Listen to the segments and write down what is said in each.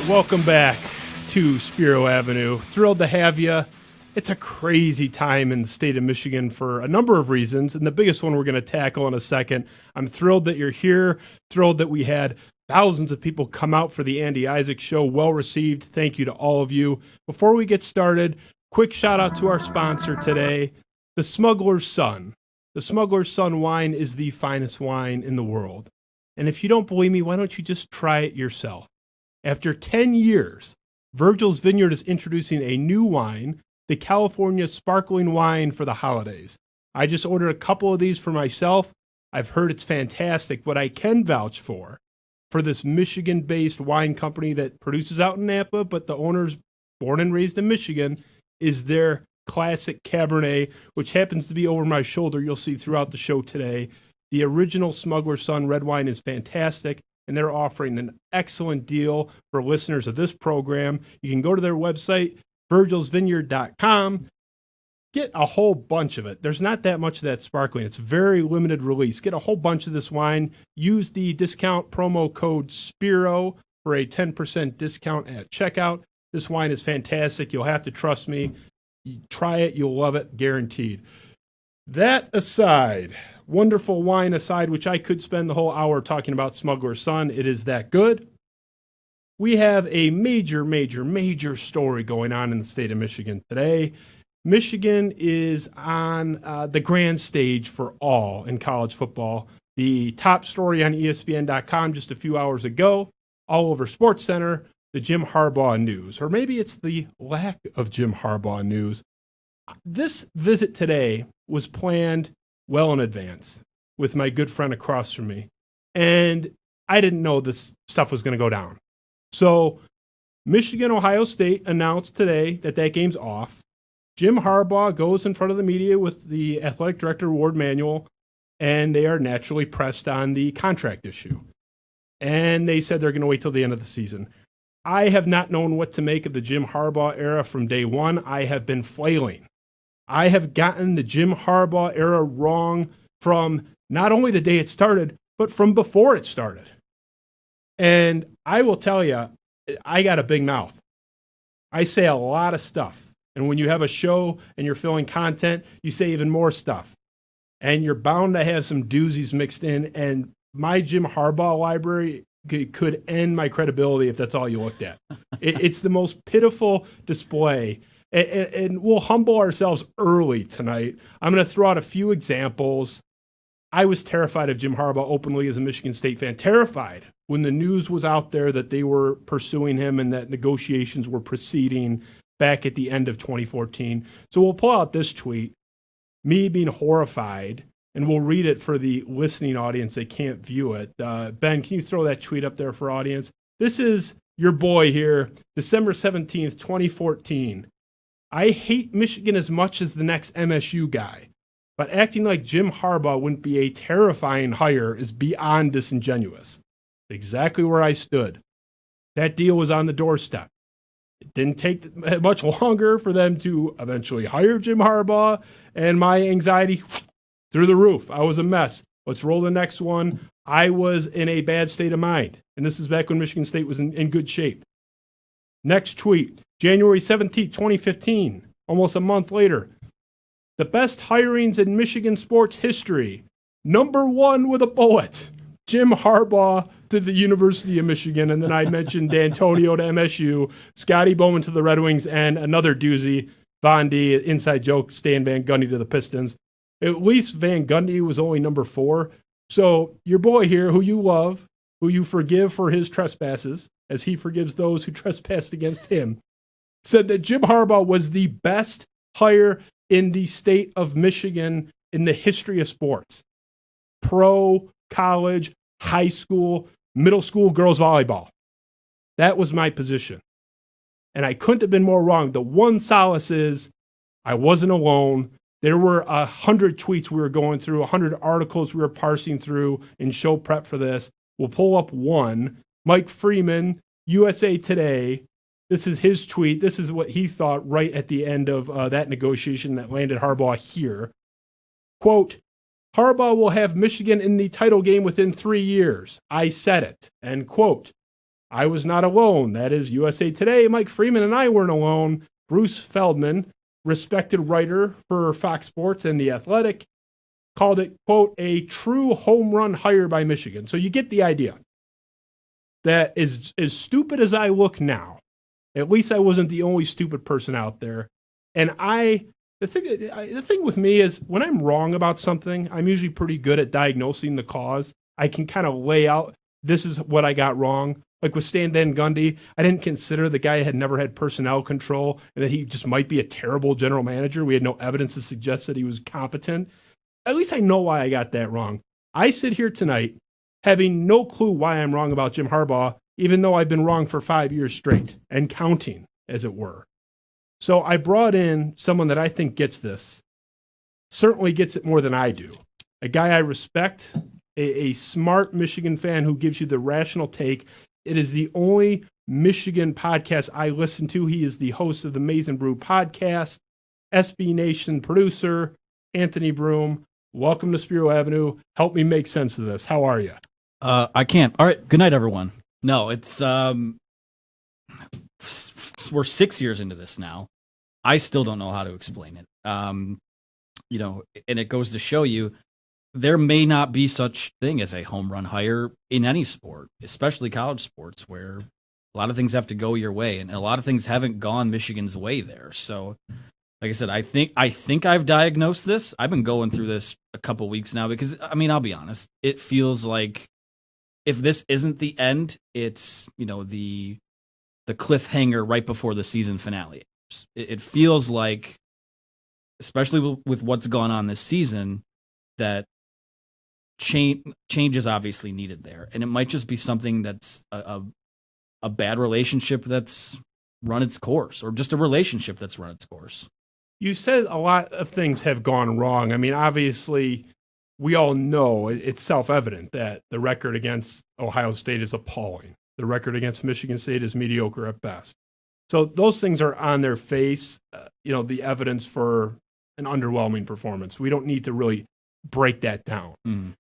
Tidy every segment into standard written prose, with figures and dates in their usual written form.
Welcome back to Spiro Avenue. Thrilled to have you. It's a crazy time in the state of Michigan for a number of reasons, and the biggest one we're going to tackle in a second. I'm thrilled that you're here, thrilled that we had thousands of people come out for the Andy Isaac Show. Well received. Thank you to all of you. Before we get started, quick shout out to our sponsor today, the Smuggler's Son. The Smuggler's Son wine is the finest wine in the world. And if you don't believe me, why don't you just try it yourself? After 10 years, Virgil's Vineyard is introducing a new wine, the California Sparkling Wine for the holidays. I just ordered a couple of these for myself. I've heard it's fantastic. What I can vouch for this Michigan-based wine company that produces out in Napa, but the owner's born and raised in Michigan, is their classic Cabernet, which happens to be over my shoulder. You'll see throughout the show today. The original Smuggler's Son red wine is fantastic, and they're offering an excellent deal for listeners of this program. You can go to their website, virgilsvineyard.com. Get a whole bunch of it. There's not that much of that sparkling. It's very limited release. Get a whole bunch of this wine. Use the discount promo code Spiro for a 10% discount at checkout. This wine is fantastic. You'll have to trust me. You try it. You'll love it. Guaranteed. That aside, wonderful wine aside, which I could spend the whole hour talking about Smuggler's Son. It is that good. We have a major story going on in the state of Michigan today. Michigan is on the grand stage for all in college football. The top story on ESPN.com just a few hours ago, all over SportsCenter, the Jim Harbaugh news. Or maybe it's the lack of Jim Harbaugh news. This visit today was planned well in advance with my good friend across from me. And I didn't know this stuff was going to go down. So Michigan, Ohio State announced today that game's off. Jim Harbaugh goes in front of the media with the athletic director, Ward Manuel, and they are naturally pressed on the contract issue. And they said they're going to wait till the end of the season. I have not known what to make of the Jim Harbaugh era from day one. I have been flailing. I have gotten the Jim Harbaugh era wrong from not only the day it started, but from before it started. And I will tell you, I got a big mouth. I say a lot of stuff. And when you have a show and you're filling content, you say even more stuff. And you're bound to have some doozies mixed in. And my Jim Harbaugh library could end my credibility if that's all you looked at. It's the most pitiful display. And we'll humble ourselves early tonight. I'm going to throw out a few examples. I was terrified of Jim Harbaugh openly as a Michigan State fan. Terrified when the news was out there that they were pursuing him and that negotiations were proceeding back at the end of 2014. So we'll pull out this tweet, me being horrified, and we'll read it for the listening audience that can't view it. Ben, can you throw that tweet up there for audience? This is your boy here, December 17th, 2014. I hate Michigan as much as the next MSU guy, but acting like Jim Harbaugh wouldn't be a terrifying hire is beyond disingenuous. Exactly where I stood. That deal was on the doorstep. It didn't take much longer for them to eventually hire Jim Harbaugh, and my anxiety through the roof. I was a mess. Let's roll the next one. I was in a bad state of mind, and this is back when Michigan State was in good shape. Next tweet, January 17th, 2015, almost a month later. The best hirings in Michigan sports history. Number one with a bullet. Jim Harbaugh to the University of Michigan. And then I mentioned D'Antonio to MSU, Scotty Bowman to the Red Wings, and another doozy, Von D, inside joke, Stan Van Gundy to the Pistons. At least Van Gundy was only number 4. So your boy here, who you love, who you forgive for his trespasses, as he forgives those who trespassed against him, said that Jim Harbaugh was the best hire in the state of Michigan in the history of sports. Pro, college, high school, middle school girls volleyball. That was my position. And I couldn't have been more wrong. The one solace is I wasn't alone. There were 100 tweets we were going through, 100 articles we were parsing through in show prep for this. We'll pull up one. Mike Freeman, USA Today. This is his tweet. This is what he thought right at the end of that negotiation that landed Harbaugh here. Quote, Harbaugh will have Michigan in the title game within 3 years. I said it. End quote. I was not alone. That is USA Today. Mike Freeman and I weren't alone. Bruce Feldman, respected writer for Fox Sports and The Athletic, called it, quote, a true home run hire by Michigan. So you get the idea. That is as stupid as I look now. At least I wasn't the only stupid person out there. And the thing with me is when I'm wrong about something, I'm usually pretty good at diagnosing the cause. I can kind of lay out, this is what I got wrong. Like with Stan Van Gundy, I didn't consider the guy had never had personnel control and that he just might be a terrible general manager. We had no evidence to suggest that he was competent. At least I know why I got that wrong. I sit here tonight having no clue why I'm wrong about Jim Harbaugh, even though I've been wrong for 5 years straight and counting, as it were. So I brought in someone that I think gets this, certainly gets it more than I do. A guy I respect, a smart Michigan fan who gives you the rational take. It is the only Michigan podcast I listen to. He is the host of the Maize and Brew podcast, SB Nation producer, Anthony Broome. Welcome to Spiro Avenue. Help me make sense of this. How are you? I can't. All right. Good night, everyone. No, it's we're 6 years into this now. I still don't know how to explain it. And it goes to show you there may not be such thing as a home run hire in any sport, especially college sports, where a lot of things have to go your way, and a lot of things haven't gone Michigan's way there. So, like I said, I think I've diagnosed this. I've been going through this a couple weeks now because, I'll be honest, it feels like if this isn't the end, it's, the cliffhanger right before the season finale. It feels like, especially with what's gone on this season, that change is obviously needed there. And it might just be something that's a bad relationship that's run its course, or just a relationship that's run its course. You said a lot of things have gone wrong. Obviously, we all know it's self-evident that the record against Ohio State is appalling. The record against Michigan State is mediocre at best. So those things are on their face, the evidence for an underwhelming performance. We don't need to really break that down.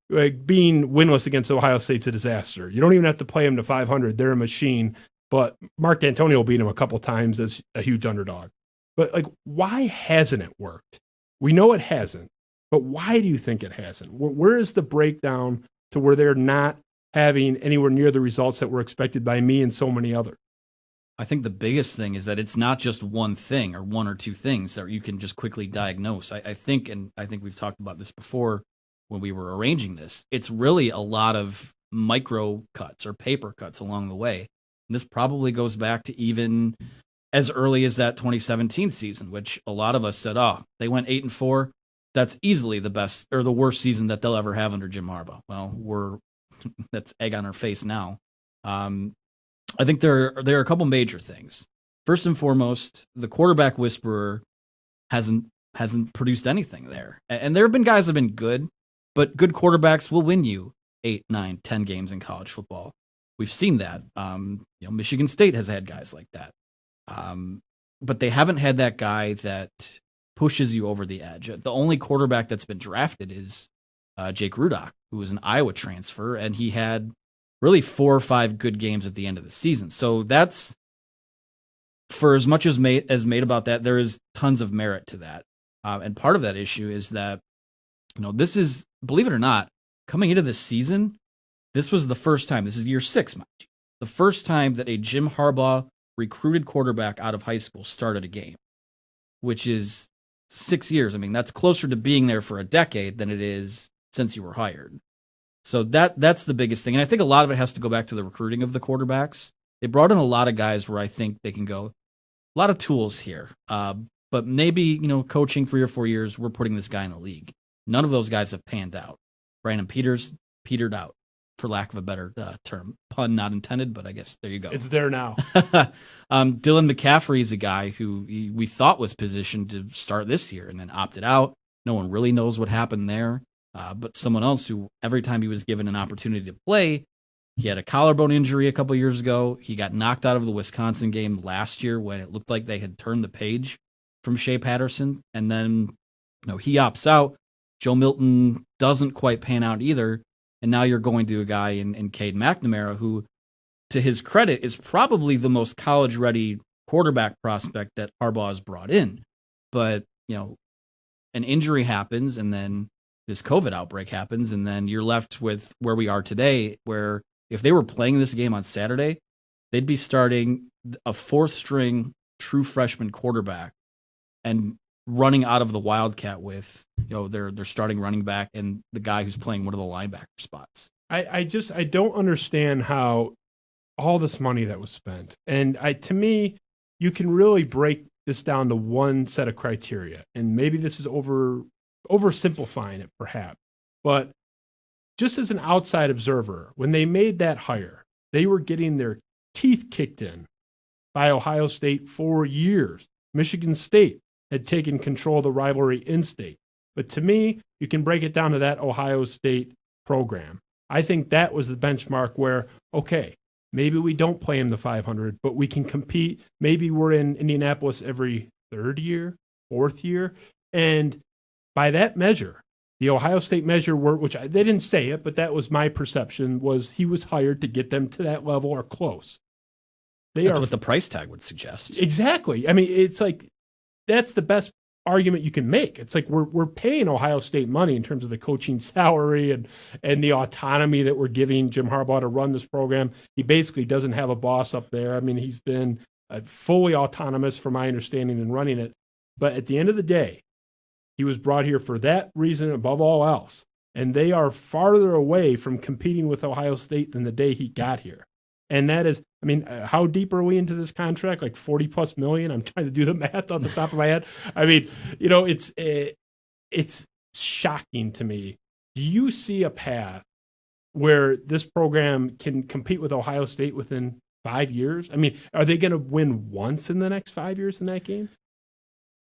Like being winless against Ohio State's a disaster. You don't even have to play them to 500. They're a machine. But Mark Antonio beat him a couple times as a huge underdog. But why hasn't it worked? We know it hasn't. But why do you think it hasn't? Where is the breakdown to where they're not having anywhere near the results that were expected by me and so many others? I think the biggest thing is that it's not just one thing or one or two things that you can just quickly diagnose. I think we've talked about this before when we were arranging this. It's really a lot of micro cuts or paper cuts along the way. And this probably goes back to even as early as that 2017 season, which a lot of us said, they went 8-4. That's easily the best or the worst season that they'll ever have under Jim Harbaugh. Well, that's egg on our face now. I think there are a couple major things. First and foremost, the quarterback whisperer hasn't produced anything there. And there have been guys that have been good, but good quarterbacks will win you 8, 9, 10 games in college football. We've seen that. Michigan State has had guys like that. But they haven't had that guy that pushes you over the edge. The only quarterback that's been drafted is Jake Rudock, who was an Iowa transfer, and he had really 4 or 5 good games at the end of the season. So that's, for as much as made about that, there is tons of merit to that. And part of that issue is that, this is, believe it or not, coming into this season, this was the first time, this is year 6, mind you, the first time that a Jim Harbaugh recruited quarterback out of high school started a game, which is 6 years. That's closer to being there for a decade than it is since you were hired. So that's the biggest thing. And I think a lot of it has to go back to the recruiting of the quarterbacks. They brought in a lot of guys where I think they can go, a lot of tools here. But maybe, coaching 3 or 4 years, we're putting this guy in the league. None of those guys have panned out. Brandon Peters petered out, for lack of a better term. Pun not intended, but I guess there you go. It's there now. Dylan McCaffrey is a guy who we thought was positioned to start this year and then opted out. No one really knows what happened there. But someone else who, every time he was given an opportunity to play, he had a collarbone injury a couple years ago. He got knocked out of the Wisconsin game last year when it looked like they had turned the page from Shea Patterson. And then, he opts out. Joe Milton doesn't quite pan out either. And now you're going to a guy in Cade McNamara who to his credit, is probably the most college-ready quarterback prospect that Harbaugh has brought in. But, an injury happens, and then this COVID outbreak happens, and then you're left with where we are today, where if they were playing this game on Saturday, they'd be starting a fourth-string true freshman quarterback and running out of the Wildcat with, their starting running back and the guy who's playing one of the linebacker spots. I don't understand how all this money that was spent. And to me, you can really break this down to one set of criteria. And maybe this is oversimplifying it perhaps. But just as an outside observer, when they made that hire, they were getting their teeth kicked in by Ohio State for years. Michigan State had taken control of the rivalry in-state. But to me, you can break it down to that Ohio State program. I think that was the benchmark where, okay, maybe we don't play in the 500, but we can compete. Maybe we're in Indianapolis every third year, fourth year. And by that measure, the Ohio State measure, they didn't say it, but that was my perception, was he was hired to get them to that level or close. That's what the price tag would suggest. Exactly. I mean, it's like, that's the best argument you can make. It's like we're paying Ohio State money in terms of the coaching salary and the autonomy that we're giving Jim Harbaugh to run this program. He basically doesn't have a boss up there. I mean, he's been fully autonomous, from my understanding, in running it. But at the end of the day, he was brought here for that reason above all else. And they are farther away from competing with Ohio State than the day he got here. And that is, I mean, how deep are we into this contract? Like 40 plus million? I'm trying to do the math off the top of my head. I mean, it's shocking to me. Do you see a path where this program can compete with Ohio State within 5 years? I mean, are they going to win once in the next 5 years in that game?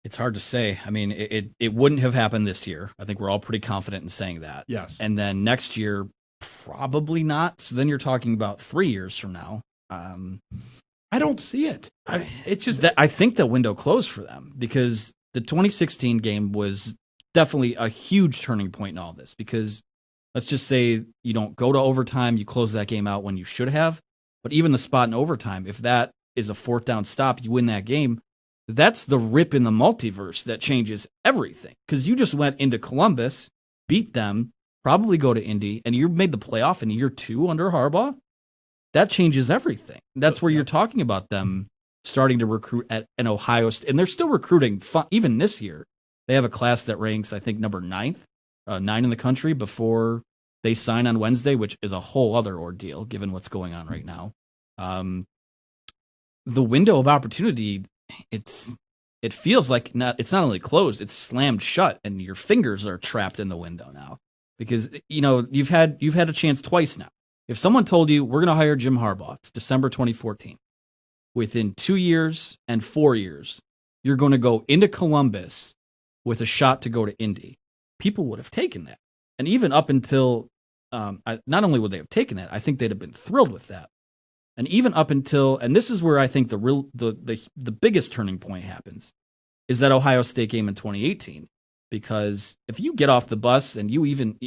It's hard to say. I mean, it wouldn't have happened this year. I think we're all pretty confident in saying that. Yes. And then next year, probably not. So then you're talking about 3 years from now. I don't see it. It's just that I think the window closed for them, because the 2016 game was definitely a huge turning point in all this, because let's just say you don't go to overtime, you close that game out when you should have. But even the spot in overtime, if that is a fourth down stop, you win that game. That's the rip in the multiverse that changes everything, because you just went into Columbus, beat them, probably go to Indy, and you made the playoff in year 2 under Harbaugh. That changes everything. That's where you're talking about them starting to recruit at an Ohio State, and they're still recruiting even this year. They have a class that ranks, I think, number 9 in the country before they sign on Wednesday, which is a whole other ordeal given what's going on right now. The window of opportunity, it feels like it's not only closed, it's slammed shut, and your fingers are trapped in the window now, because you've had a chance twice now. If someone told you we're going to hire Jim Harbaugh, it's December 2014, within 2 years and 4 years, you're going to go into Columbus with a shot to go to Indy, people would have taken that. And even up until, not only would they have taken that, I think they'd have been thrilled with that. And even up until, and this is where I think the biggest turning point happens, is that Ohio State game in 2018. Because if you get off the bus and you even,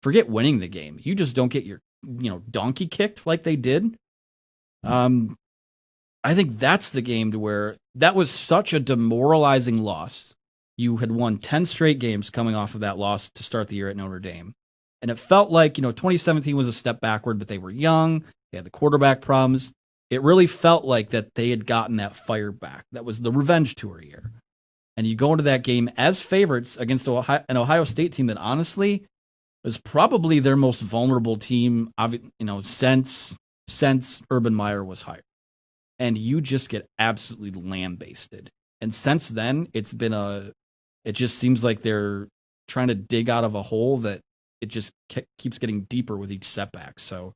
forget winning the game, you just don't get your, donkey kicked like they did. I think that's the game to where that was such a demoralizing loss. You had won 10 straight games coming off of that loss to start the year at Notre Dame. And it felt like, 2017 was a step backward, but they were young. They had the quarterback problems. It really felt like that they had gotten that fire back. That was the revenge tour year. And you go into that game as favorites against an Ohio State team that honestly was probably their most vulnerable team, since Urban Meyer was hired. And you just get absolutely lambasted. And since then, it just seems like they're trying to dig out of a hole that it just keeps getting deeper with each setback. So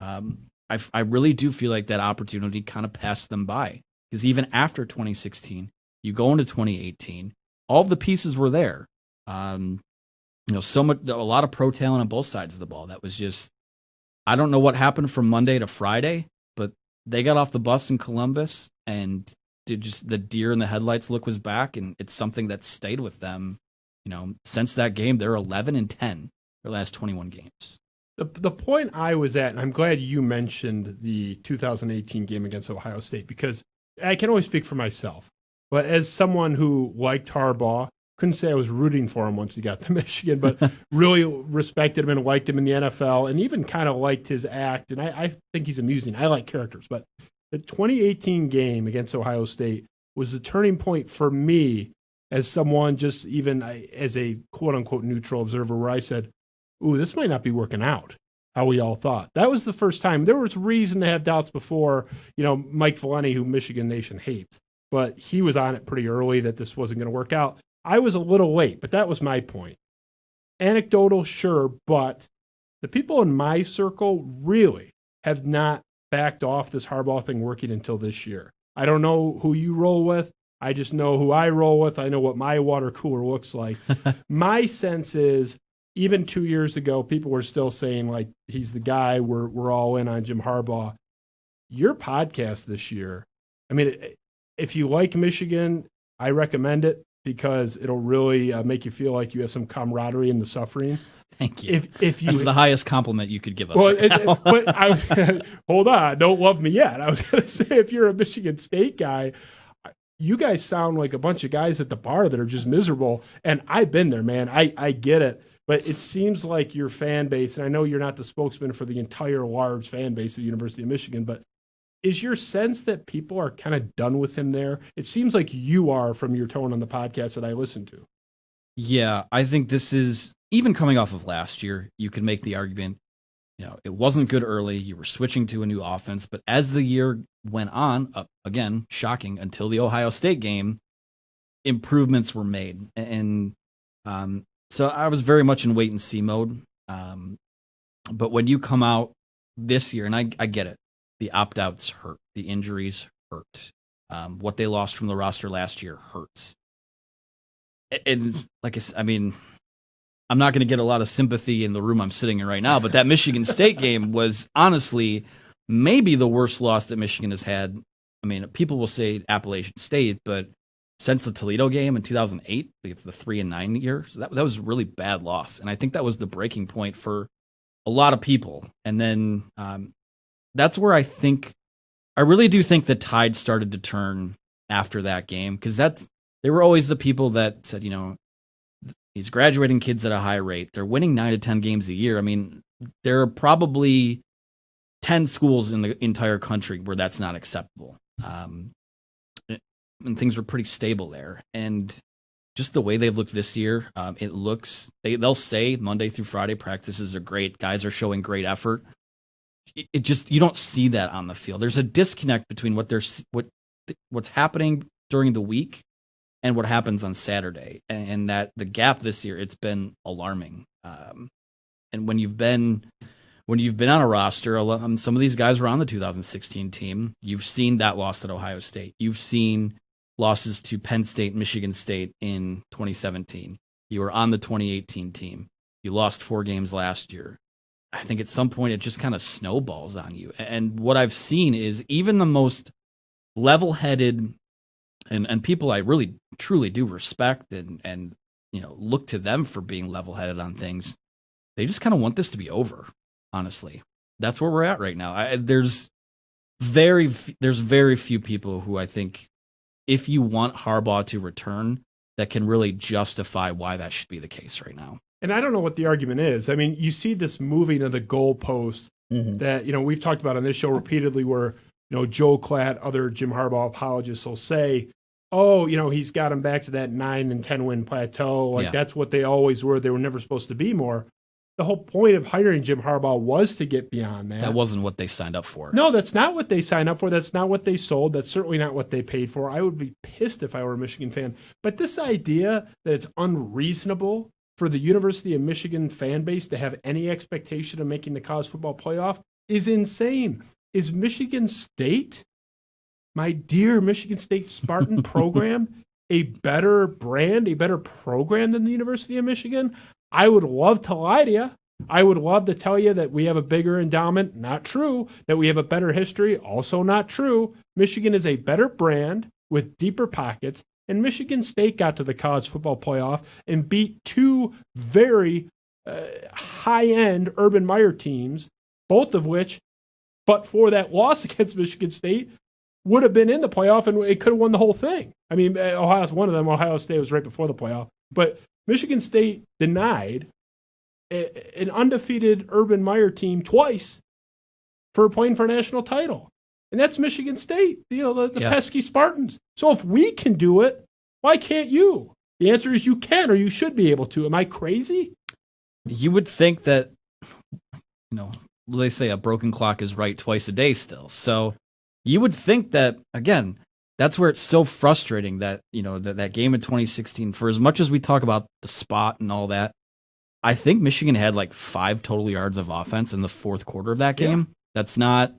I really do feel like that opportunity kind of passed them by, because even after 2016, you go into 2018, all of the pieces were there. A lot of pro talent on both sides of the ball. That was just, I don't know what happened from Monday to Friday, but they got off the bus in Columbus and the deer in the headlights look was back, and it's something that stayed with them. Since that game, they're 11-10 their last 21 games. The point I was at, and I'm glad you mentioned the 2018 game against Ohio State, because I can only speak for myself. But as someone who liked Harbaugh, couldn't say I was rooting for him once he got to Michigan, but really respected him and liked him in the NFL, and even kind of liked his act. And I think he's amusing. I like characters. But the 2018 game against Ohio State was the turning point for me as someone just even as a quote-unquote neutral observer, where I said, ooh, this might not be working out how we all thought. That was the first time. There was reason to have doubts before, Mike Valenti, who Michigan Nation hates, but he was on it pretty early that this wasn't going to work out. I was a little late, but that was my point. Anecdotal, sure, but the people in my circle really have not backed off this Harbaugh thing working until this year. I don't know who you roll with. I just know who I roll with. I know what my water cooler looks like. My sense is, even 2 years ago, people were still saying, like, he's the guy, we're all in on Jim Harbaugh. Your podcast this year, I mean, if you like Michigan, I recommend it because it'll really make you feel like you have some camaraderie in the suffering. Thank you. If you That's the highest compliment you could give us. Well, but hold on, don't love me yet. I was going to say, if you're a Michigan State guy, you guys sound like a bunch of guys at the bar that are just miserable. And I've been there, man. I get it. But it seems like your fan base, and I know you're not the spokesman for the entire large fan base of the University of Michigan, but is your sense that people are kind of done with him there? It seems like you are from your tone on the podcast that I listened to. Yeah, I think this is, even coming off of last year, you can make the argument, it wasn't good early. You were switching to a new offense. But as the year went on, again, shocking, until the Ohio State game, improvements were made. And so I was very much in wait and see mode. But when you come out this year, and I get it, the opt-outs hurt, the injuries hurt. What they lost from the roster last year hurts. And like I said, I mean, I'm not going to get a lot of sympathy in the room I'm sitting in right now, but that Michigan State game was honestly maybe the worst loss that Michigan has had. I mean, people will say Appalachian State, but since the Toledo game in 2008, the 3-9 year, so that was a really bad loss. And I think that was the breaking point for a lot of people. And then that's where I really do think the tide started to turn after that game, because they were always the people that said, he's graduating kids at a high rate. They're winning 9 to 10 games a year. I mean, there are probably 10 schools in the entire country where that's not acceptable. And things were pretty stable there. And just the way they've looked this year, they'll say Monday through Friday practices are great. Guys are showing great effort. It just, you don't see that on the field. There's a disconnect between what's happening during the week and what happens on Saturday. And that the gap this year, it's been alarming. And when you've been on a roster, some of these guys were on the 2016 team. You've seen that loss at Ohio State. You've seen losses to Penn State, Michigan State in 2017. You were on the 2018 team. You lost 4 games last year. I think at some point it just kind of snowballs on you. And what I've seen is even the most level-headed and people I really truly do respect and look to them for being level-headed on things, they just kind of want this to be over. Honestly, that's where we're at right now. There's very few people who I think, if you want Harbaugh to return, that can really justify why that should be the case right now. And I don't know what the argument is. I mean, you see this moving of the goalposts that, we've talked about on this show repeatedly, where, Joe Klatt, other Jim Harbaugh apologists will say, oh, he's got him back to that 9 and 10 win plateau. That's what they always were. They were never supposed to be more. The whole point of hiring Jim Harbaugh was to get beyond that. That wasn't what they signed up for. No, that's not what they signed up for. That's not what they sold. That's certainly not what they paid for. I would be pissed if I were a Michigan fan. But this idea that it's unreasonable for the University of Michigan fan base to have any expectation of making the college football playoff is insane. Is Michigan State, my dear Michigan State Spartan program, a better brand, a better program than the University of Michigan? I would love to lie to you. I would love to tell you that we have a bigger endowment. Not true. That we have a better history. Also not true. Michigan is a better brand with deeper pockets. And Michigan State got to the college football playoff and beat 2 very high-end Urban Meyer teams, both of which, but for that loss against Michigan State, would have been in the playoff and it could have won the whole thing. I mean, Ohio's one of them. Ohio State was right before the playoff. But Michigan State denied an undefeated Urban Meyer team twice for playing for a national title. And that's Michigan State, the pesky Spartans. So if we can do it, why can't you? The answer is you can, or you should be able to. Am I crazy? You would think that, they say a broken clock is right twice a day still. So you would think that, again, that's where it's so frustrating that, that game in 2016, for as much as we talk about the spot and all that, I think Michigan had like 5 total yards of offense in the fourth quarter of that game. Yeah. That's not,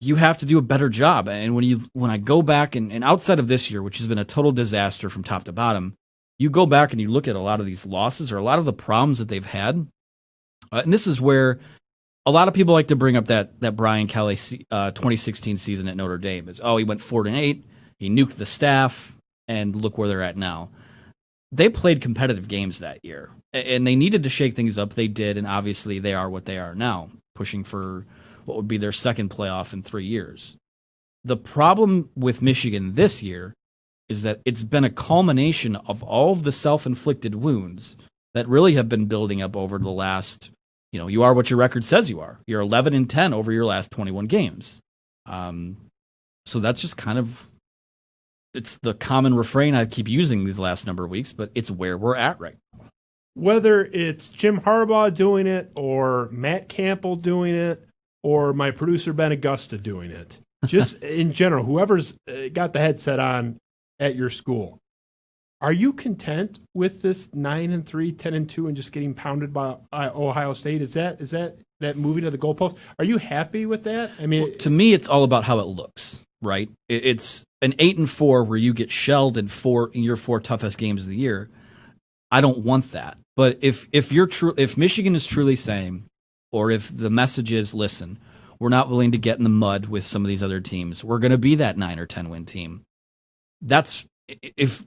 you have to do a better job. And when I go back and outside of this year, which has been a total disaster from top to bottom, you go back and you look at a lot of these losses or a lot of the problems that they've had. And this is where a lot of people like to bring up that Brian Kelly 2016 season at Notre Dame is, he went 4-8, he nuked the staff, and look where they're at now. They played competitive games that year, and they needed to shake things up. They did, and obviously they are what they are now, pushing for what would be their second playoff in 3 years. The problem with Michigan this year is that it's been a culmination of all of the self-inflicted wounds that really have been building up over the last, you are what your record says you are. You're 11-10 over your last 21 games. So that's just kind of, it's the common refrain I keep using these last number of weeks, but it's where we're at right now. Whether it's Jim Harbaugh doing it or Matt Campbell doing it or my producer Ben Augusta doing it, just in general, whoever's got the headset on at your school, are you content with this 9-3, 10-2, and just getting pounded by Ohio State? Is that moving to the goalpost? Are you happy with that? I mean, to me, it's all about how it looks, right? It's an 8-4 where you get shelled in your 4 toughest games of the year. I don't want that. But if Michigan is truly saying, or if the message is, listen, we're not willing to get in the mud with some of these other teams, we're going to be that 9 or 10 win team. If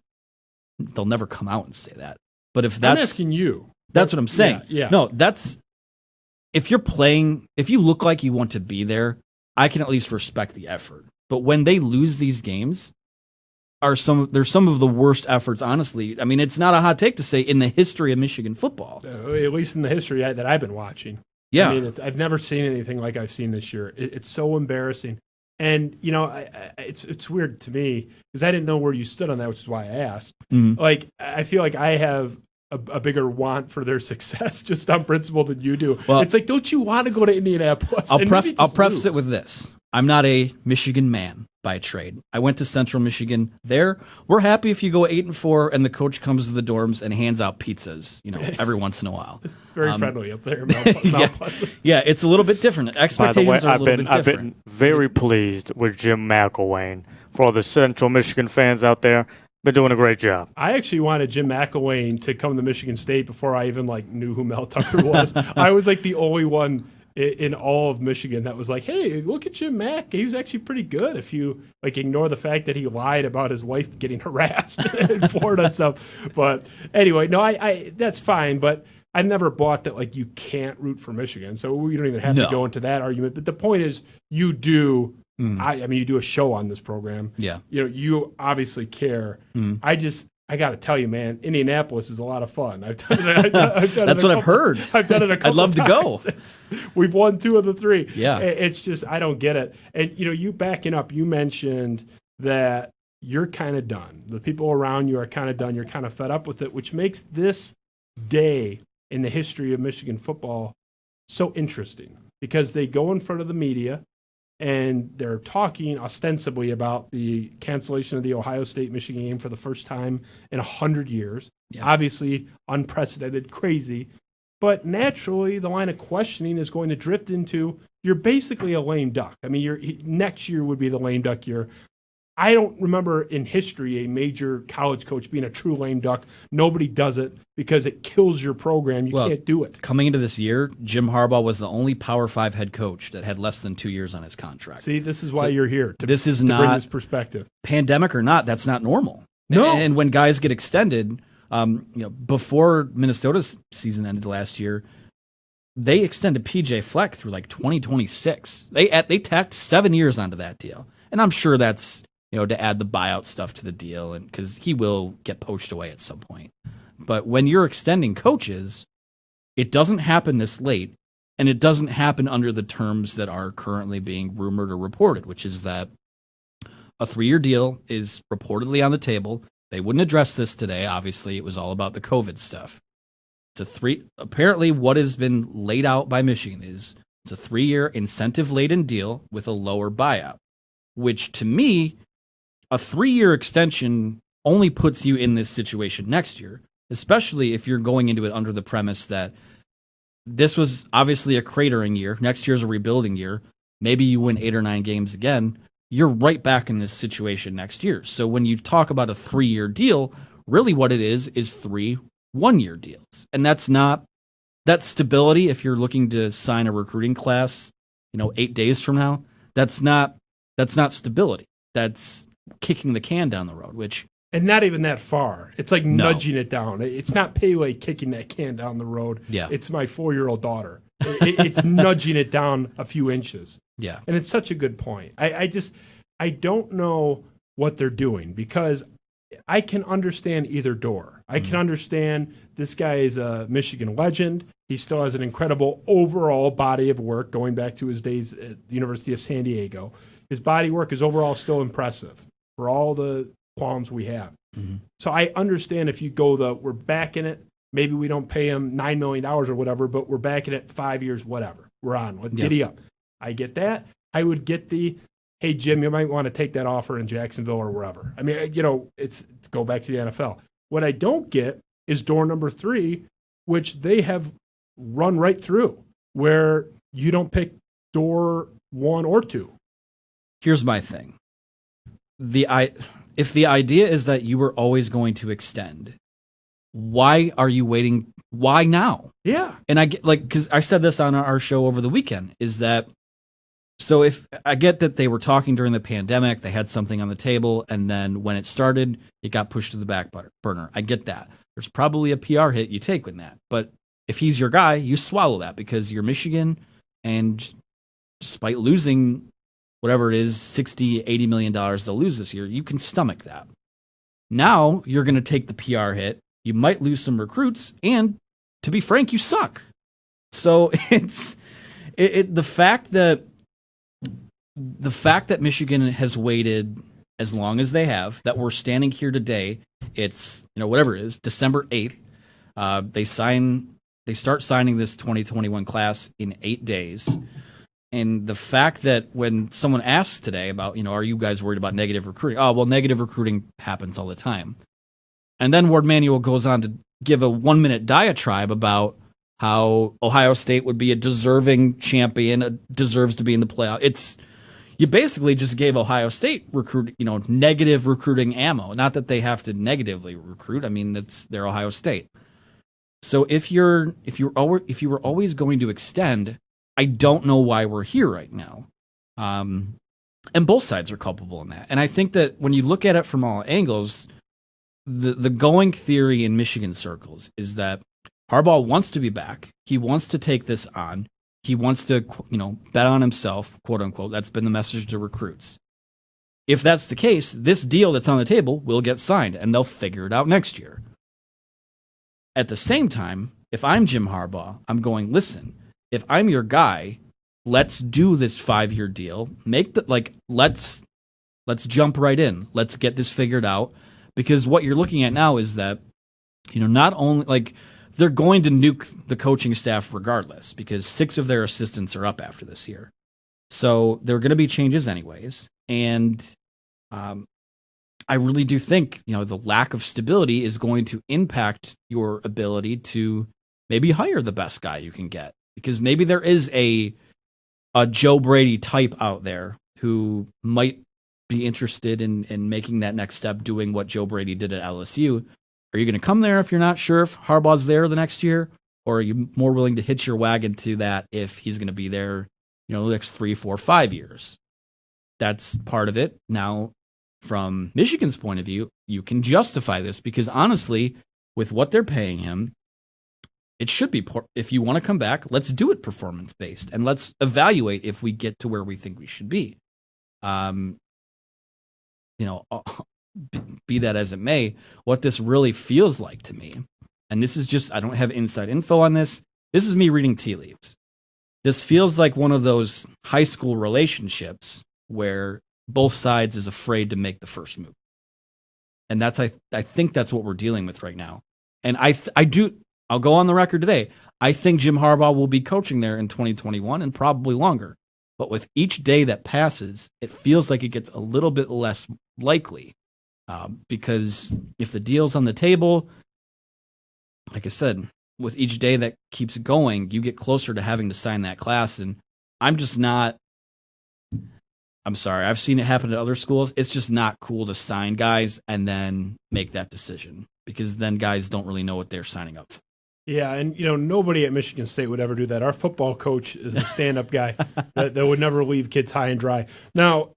they'll never come out and say that. But if that's, I'm asking you. That's what I'm saying. Yeah. No, if you look like you want to be there, I can at least respect the effort. But when they lose these games, there's some of the worst efforts, honestly. I mean, it's not a hot take to say in the history of Michigan football. At least in the history that I've been watching. Yeah. I mean, I've never seen anything like I've seen this year. It's so embarrassing. And, it's weird to me because I didn't know where you stood on that, which is why I asked. Mm-hmm. Like, I feel like I have a bigger want for their success just on principle than you do. Well, it's like, don't you want to go to Indianapolis? I'll preface it with this. I'm not a Michigan man by trade. I went to Central Michigan. There, we're happy if you go 8-4 and the coach comes to the dorms and hands out pizzas, every once in a while. It's very friendly up there. Yeah, it's a little bit different. Expectations are a little bit different. I've been very pleased with Jim McElwain. For all the Central Michigan fans out there, been doing a great job. I actually wanted Jim McElwain to come to Michigan State before I even knew who Mel Tucker was. I was the only one in all of Michigan that was like, hey, look at Jim Mack. He was actually pretty good if you ignore the fact that he lied about his wife getting harassed in Florida and stuff. But anyway, no, I that's fine. But I never bought that you can't root for Michigan. So we don't even have to go into that argument. But the point is you do. I mean, you do a show on this program. Yeah. You obviously care. I got to tell you, man, Indianapolis is a lot of fun. I've done it. That's what I've heard. I've done it a couple I'd love to go. We've won 2 of the 3. Yeah. It's just, I don't get it. And, you backing up, you mentioned that you're kind of done. The people around you are kind of done. You're kind of fed up with it, which makes this day in the history of Michigan football so interesting because they go in front of the media and they're talking ostensibly about the cancellation of the Ohio State-Michigan game for the first time in 100 years. Yeah. Obviously, unprecedented, crazy. But naturally, the line of questioning is going to drift into, you're basically a lame duck. I mean, next year would be the lame duck year. I don't remember in history a major college coach being a true lame duck. Nobody does it because it kills your program. You can't do it. Coming into this year, Jim Harbaugh was the only Power 5 head coach that had less than 2 years on his contract. See, this is why you're here. To bring this perspective. Pandemic or not, that's not normal. No. And when guys get extended, Before Minnesota's season ended last year, they extended PJ Fleck through like 2026. They tacked 7 years onto that deal, and I'm sure that's to add the buyout stuff to the deal, and because he will get poached away at some point. But when you're extending coaches, it doesn't happen this late, and it doesn't happen under the terms that are currently being rumored or reported, which is that a 3-year deal is reportedly on the table. They wouldn't address this today. Obviously, it was all about the COVID stuff. Apparently what has been laid out by Michigan is it's a 3-year incentive-laden deal with a lower buyout, which to me, a 3-year extension only puts you in this situation next year, especially if you're going into it under the premise that this was obviously a cratering year. Next year's a rebuilding year. Maybe you win 8 or 9 games again. You're right back in this situation next year. So when you talk about a 3-year deal, really what it is 3 1-year deals. And that's stability. If you're looking to sign a recruiting class, 8 days from now, that's not stability. That's kicking the can down the road, and not even that far. It's like nudging it down. It's not Pele kicking that can down the road. Yeah. It's my 4-year-old daughter. It's nudging it down a few inches. Yeah. And it's such a good point. I don't know what they're doing, because I can understand either door. I can understand this guy is a Michigan legend. He still has an incredible overall body of work going back to his days at the University of San Diego. His body work is overall still impressive for all the qualms we have. Mm-hmm. So I understand if you go we're backing it. Maybe we don't pay him $9 million or whatever, but we're backing it 5 years, whatever. We're on. Let's giddy up. I get that. I would get hey, Jim, you might want to take that offer in Jacksonville or wherever. I mean, it's go back to the NFL. What I don't get is door number 3, which they have run right through, where you don't pick door 1 or 2. Here's my thing. If the idea is that you were always going to extend, why are you waiting? Why now? Yeah. And I get because I said this on our show over the weekend, is that, so if I get that they were talking during the pandemic, they had something on the table, and then when it started, it got pushed to the back burner. I get that. There's probably a PR hit you take with that. But if he's your guy, you swallow that, because you're Michigan, and despite losing whatever it is, $60, $80 million they'll lose this year, you can stomach that. Now you're going to take the PR hit. You might lose some recruits, and to be frank, you suck. So it's the fact that Michigan has waited as long as they have, that we're standing here today, it's whatever it is, December 8th. They start signing this 2021 class in 8 days. And the fact that when someone asks today about, are you guys worried about negative recruiting? Oh, well, negative recruiting happens all the time. And then Ward Manuel goes on to give a 1-minute diatribe about how Ohio State would be a deserving champion, deserves to be in the playoff. You basically just gave Ohio State negative recruiting ammo. Not that they have to negatively recruit. I mean, they're Ohio State. So if you were always going to extend, I don't know why we're here right now. And both sides are culpable in that. And I think that when you look at it from all angles, the going theory in Michigan circles is that Harbaugh wants to be back. He wants to take this on. He wants to, bet on himself, quote unquote. That's been the message to recruits. If that's the case, this deal that's on the table will get signed, and they'll figure it out next year. At the same time, if I'm Jim Harbaugh, I'm going, listen, if I'm your guy, let's do this 5-year deal. Let's jump right in. Let's get this figured out. Because what you're looking at now is that, not only they're going to nuke the coaching staff regardless, because 6 of their assistants are up after this year. So there are going to be changes anyways. And I really do think, the lack of stability is going to impact your ability to maybe hire the best guy you can get. Because maybe there is a Joe Brady type out there who might be interested in making that next step, doing what Joe Brady did at LSU. Are you going to come there if you're not sure if Harbaugh's there the next year? Or are you more willing to hitch your wagon to that if he's going to be there, the next 3, 4, 5 years? That's part of it. Now, from Michigan's point of view, you can justify this because honestly, with what they're paying him, it should be, if you want to come back, let's do it performance-based, and let's evaluate if we get to where we think we should be. Be that as it may, what this really feels like to me, and this is just, I don't have inside info on this. This is me reading tea leaves. This feels like one of those high school relationships where both sides is afraid to make the first move. And I think that's what we're dealing with right now. And I'll go on the record today. I think Jim Harbaugh will be coaching there in 2021 and probably longer. But with each day that passes, it feels like it gets a little bit less likely. Because if the deal's on the table, like I said, with each day that keeps going, you get closer to having to sign that class. And I'm sorry, I've seen it happen at other schools. It's just not cool to sign guys and then make that decision, because then guys don't really know what they're signing up for. Yeah, and nobody at Michigan State would ever do that. Our football coach is a stand-up guy that would never leave kids high and dry. Now,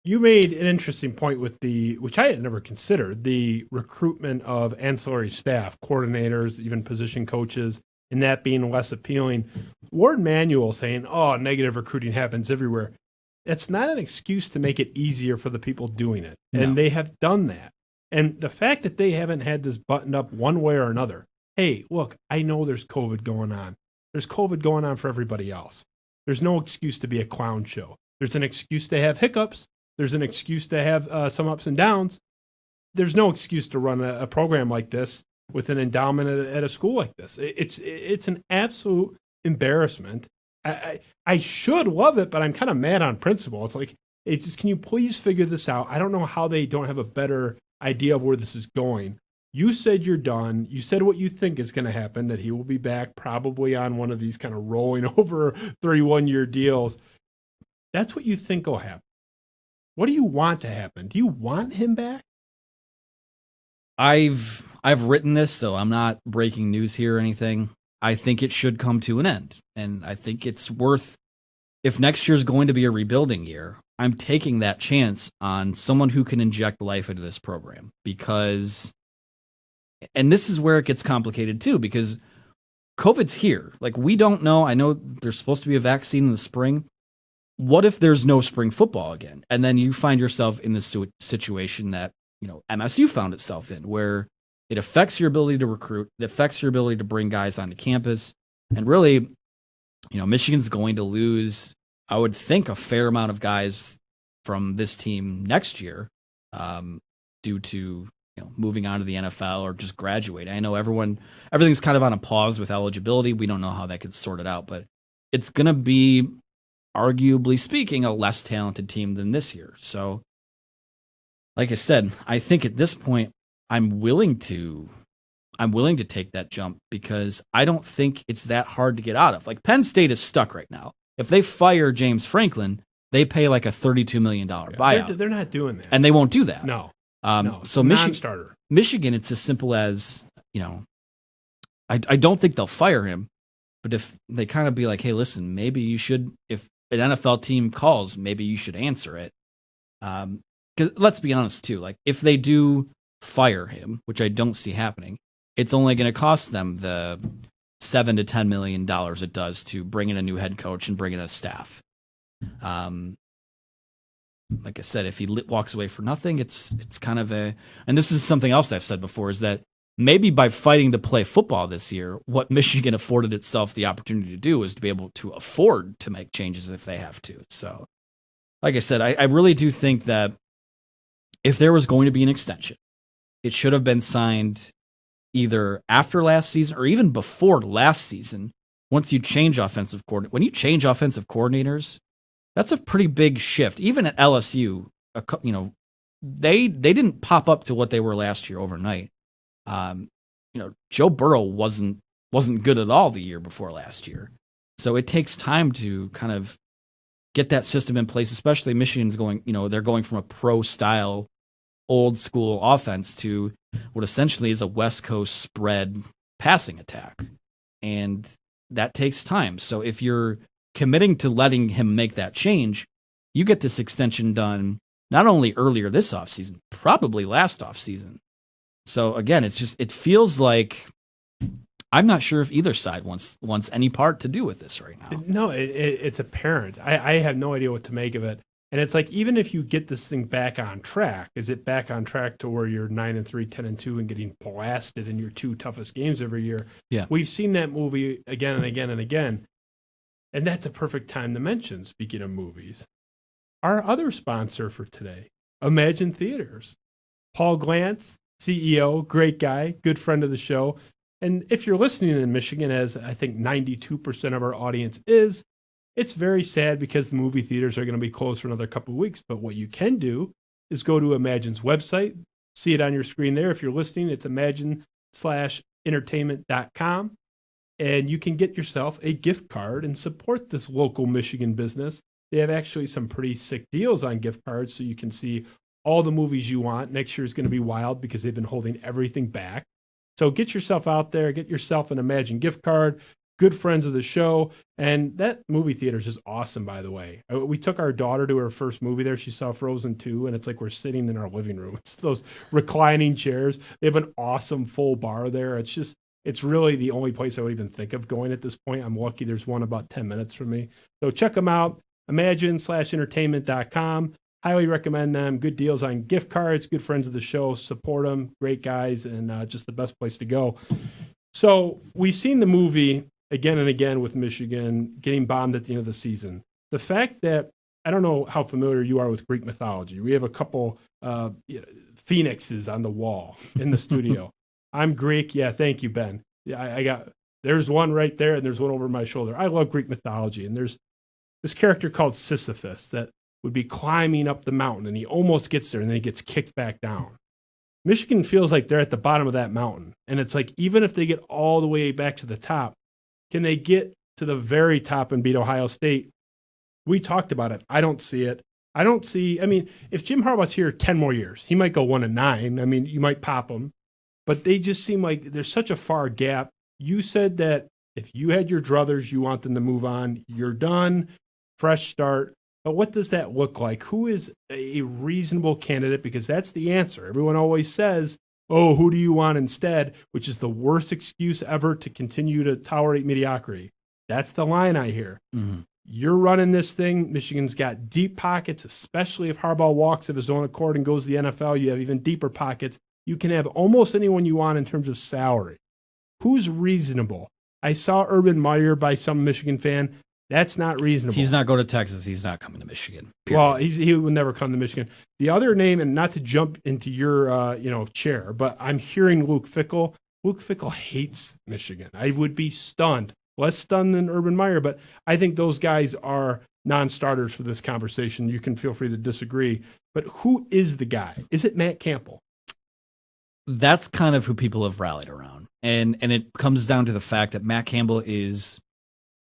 you made an interesting point with which I had never considered, the recruitment of ancillary staff, coordinators, even position coaches, and that being less appealing. Ward Manuel saying, negative recruiting happens everywhere. That's not an excuse to make it easier for the people doing it. No. And they have done that. And the fact that they haven't had this buttoned up one way or another, hey, look, I know there's COVID going on. There's COVID going on for everybody else. There's no excuse to be a clown show. There's an excuse to have hiccups. There's an excuse to have some ups and downs. There's no excuse to run a program like this with an endowment at a school like this. It's an absolute embarrassment. I should love it, but I'm kind of mad on principle. It's like, can you please figure this out? I don't know how they don't have a better idea of where this is going. You said you're done. You said what you think is going to happen, that he will be back probably on one of these kind of rolling over 31-year deals. That's what you think will happen. What do you want to happen? Do you want him back? I've written this, so I'm not breaking news here or anything. I think it should come to an end. And I think it's worth, if next year's going to be a rebuilding year, I'm taking that chance on someone who can inject life into this program. Because, and this is where it gets complicated too, because COVID's here. Like, we don't know. I know there's supposed to be a vaccine in the spring. What if there's no spring football again? And then you find yourself in this situation that, MSU found itself in, where it affects your ability to recruit. It affects your ability to bring guys onto campus. And really, Michigan's going to lose, I would think, a fair amount of guys from this team next year due to moving on to the NFL or just graduating. I know everything's kind of on a pause with eligibility. We don't know how that gets sorted out, but it's going to be, arguably speaking, a less talented team than this year. So, like I said, I think at this point, I'm willing to take that jump, because I don't think it's that hard to get out of. Like, Penn State is stuck right now. If they fire James Franklin, they pay like a $32 million buyout. They're not doing that. And they won't do that. No. So non-starter. Michigan, it's as simple as, I don't think they'll fire him, but if they kind of be like, hey, listen, maybe you should, if an NFL team calls, maybe you should answer it. Because let's be honest too, like, if they do fire him, which I don't see happening, it's only going to cost them the $7 to $10 million it does to bring in a new head coach and bring in a staff. Like I said, if he walks away for nothing, it's kind of and this is something else I've said before, is that maybe by fighting to play football this year, what Michigan afforded itself the opportunity to do is to be able to afford to make changes if they have to. So, like I said, I really do think that if there was going to be an extension, it should have been signed either after last season or even before last season. Once you change offensive coordinator, when you change offensive coordinators, that's a pretty big shift. Even at LSU, they didn't pop up to what they were last year overnight. Joe Burrow wasn't good at all the year before last year. So it takes time to kind of get that system in place, especially Michigan's going, they're going from a pro style old school offense to what essentially is a West Coast spread passing attack. And that takes time. So if you're committing to letting him make that change, you get this extension done not only earlier this offseason, probably last offseason. So again, it feels like I'm not sure if either side wants any part to do with this right now. No, it's apparent. I have no idea what to make of it. And it's like, even if you get this thing back on track, is it back on track to where you're 9-3, 10-2, and getting blasted in your 2 toughest games every year? Yeah. We've seen that movie again and again and again. And that's a perfect time to mention, speaking of movies, our other sponsor for today, Imagine Theaters. Paul Glantz, CEO, great guy, good friend of the show. And if you're listening in Michigan, as I think 92% of our audience is, it's very sad because the movie theaters are going to be closed for another couple of weeks. But what you can do is go to Imagine's website, see it on your screen there. If you're listening, it's imagine/entertainment.com. And you can get yourself a gift card and support this local Michigan business. They have actually some pretty sick deals on gift cards, so you can see all the movies you want. Next year is going to be wild because they've been holding everything back. So get yourself out there, get yourself an Imagine gift card. Good friends of the show. And that movie theater is just awesome, by the way. We took our daughter to her first movie there. She saw Frozen 2, and it's like we're sitting in our living room. It's those reclining chairs. They have an awesome full bar there. It's really the only place I would even think of going at this point. I'm lucky there's one about 10 minutes from me. So check them out, imagine/entertainment.com. Highly recommend them. Good deals on gift cards, good friends of the show. Support them. Great guys, and just the best place to go. So we've seen the movie again and again with Michigan getting bombed at the end of the season. The fact that, I don't know how familiar you are with Greek mythology. We have a couple phoenixes on the wall in the studio. I'm Greek. Yeah, thank you, Ben. Yeah, there's one right there, and there's one over my shoulder. I love Greek mythology, and there's this character called Sisyphus that would be climbing up the mountain, and he almost gets there, and then he gets kicked back down. Michigan feels like they're at the bottom of that mountain, and it's like, even if they get all the way back to the top, can they get to the very top and beat Ohio State? We talked about it. I don't see it. I mean, if Jim Harbaugh's here 10 more years, he might go 1-9. I mean, you might pop him, but they just seem like there's such a far gap. You said that if you had your druthers, you want them to move on. You're done. Fresh start. But what does that look like? Who is a reasonable candidate? Because that's the answer. Everyone always says, oh, who do you want instead? Which is the worst excuse ever to continue to tolerate mediocrity. That's the line I hear. Mm-hmm. You're running this thing. Michigan's got deep pockets, especially if Harbaugh walks of his own accord and goes to the NFL. You have even deeper pockets. You can have almost anyone you want in terms of salary. Who's reasonable? I saw Urban Meyer by some Michigan fan. That's not reasonable. He's not going to Texas. He's not coming to Michigan. Period. Well, he will never come to Michigan. The other name, and not to jump into your chair, but I'm hearing Luke Fickell. Luke Fickell hates Michigan. I would be stunned. Less stunned than Urban Meyer, but I think those guys are non-starters for this conversation. You can feel free to disagree. But who is the guy? Is it Matt Campbell? That's kind of who people have rallied around. And it comes down to the fact that Matt Campbell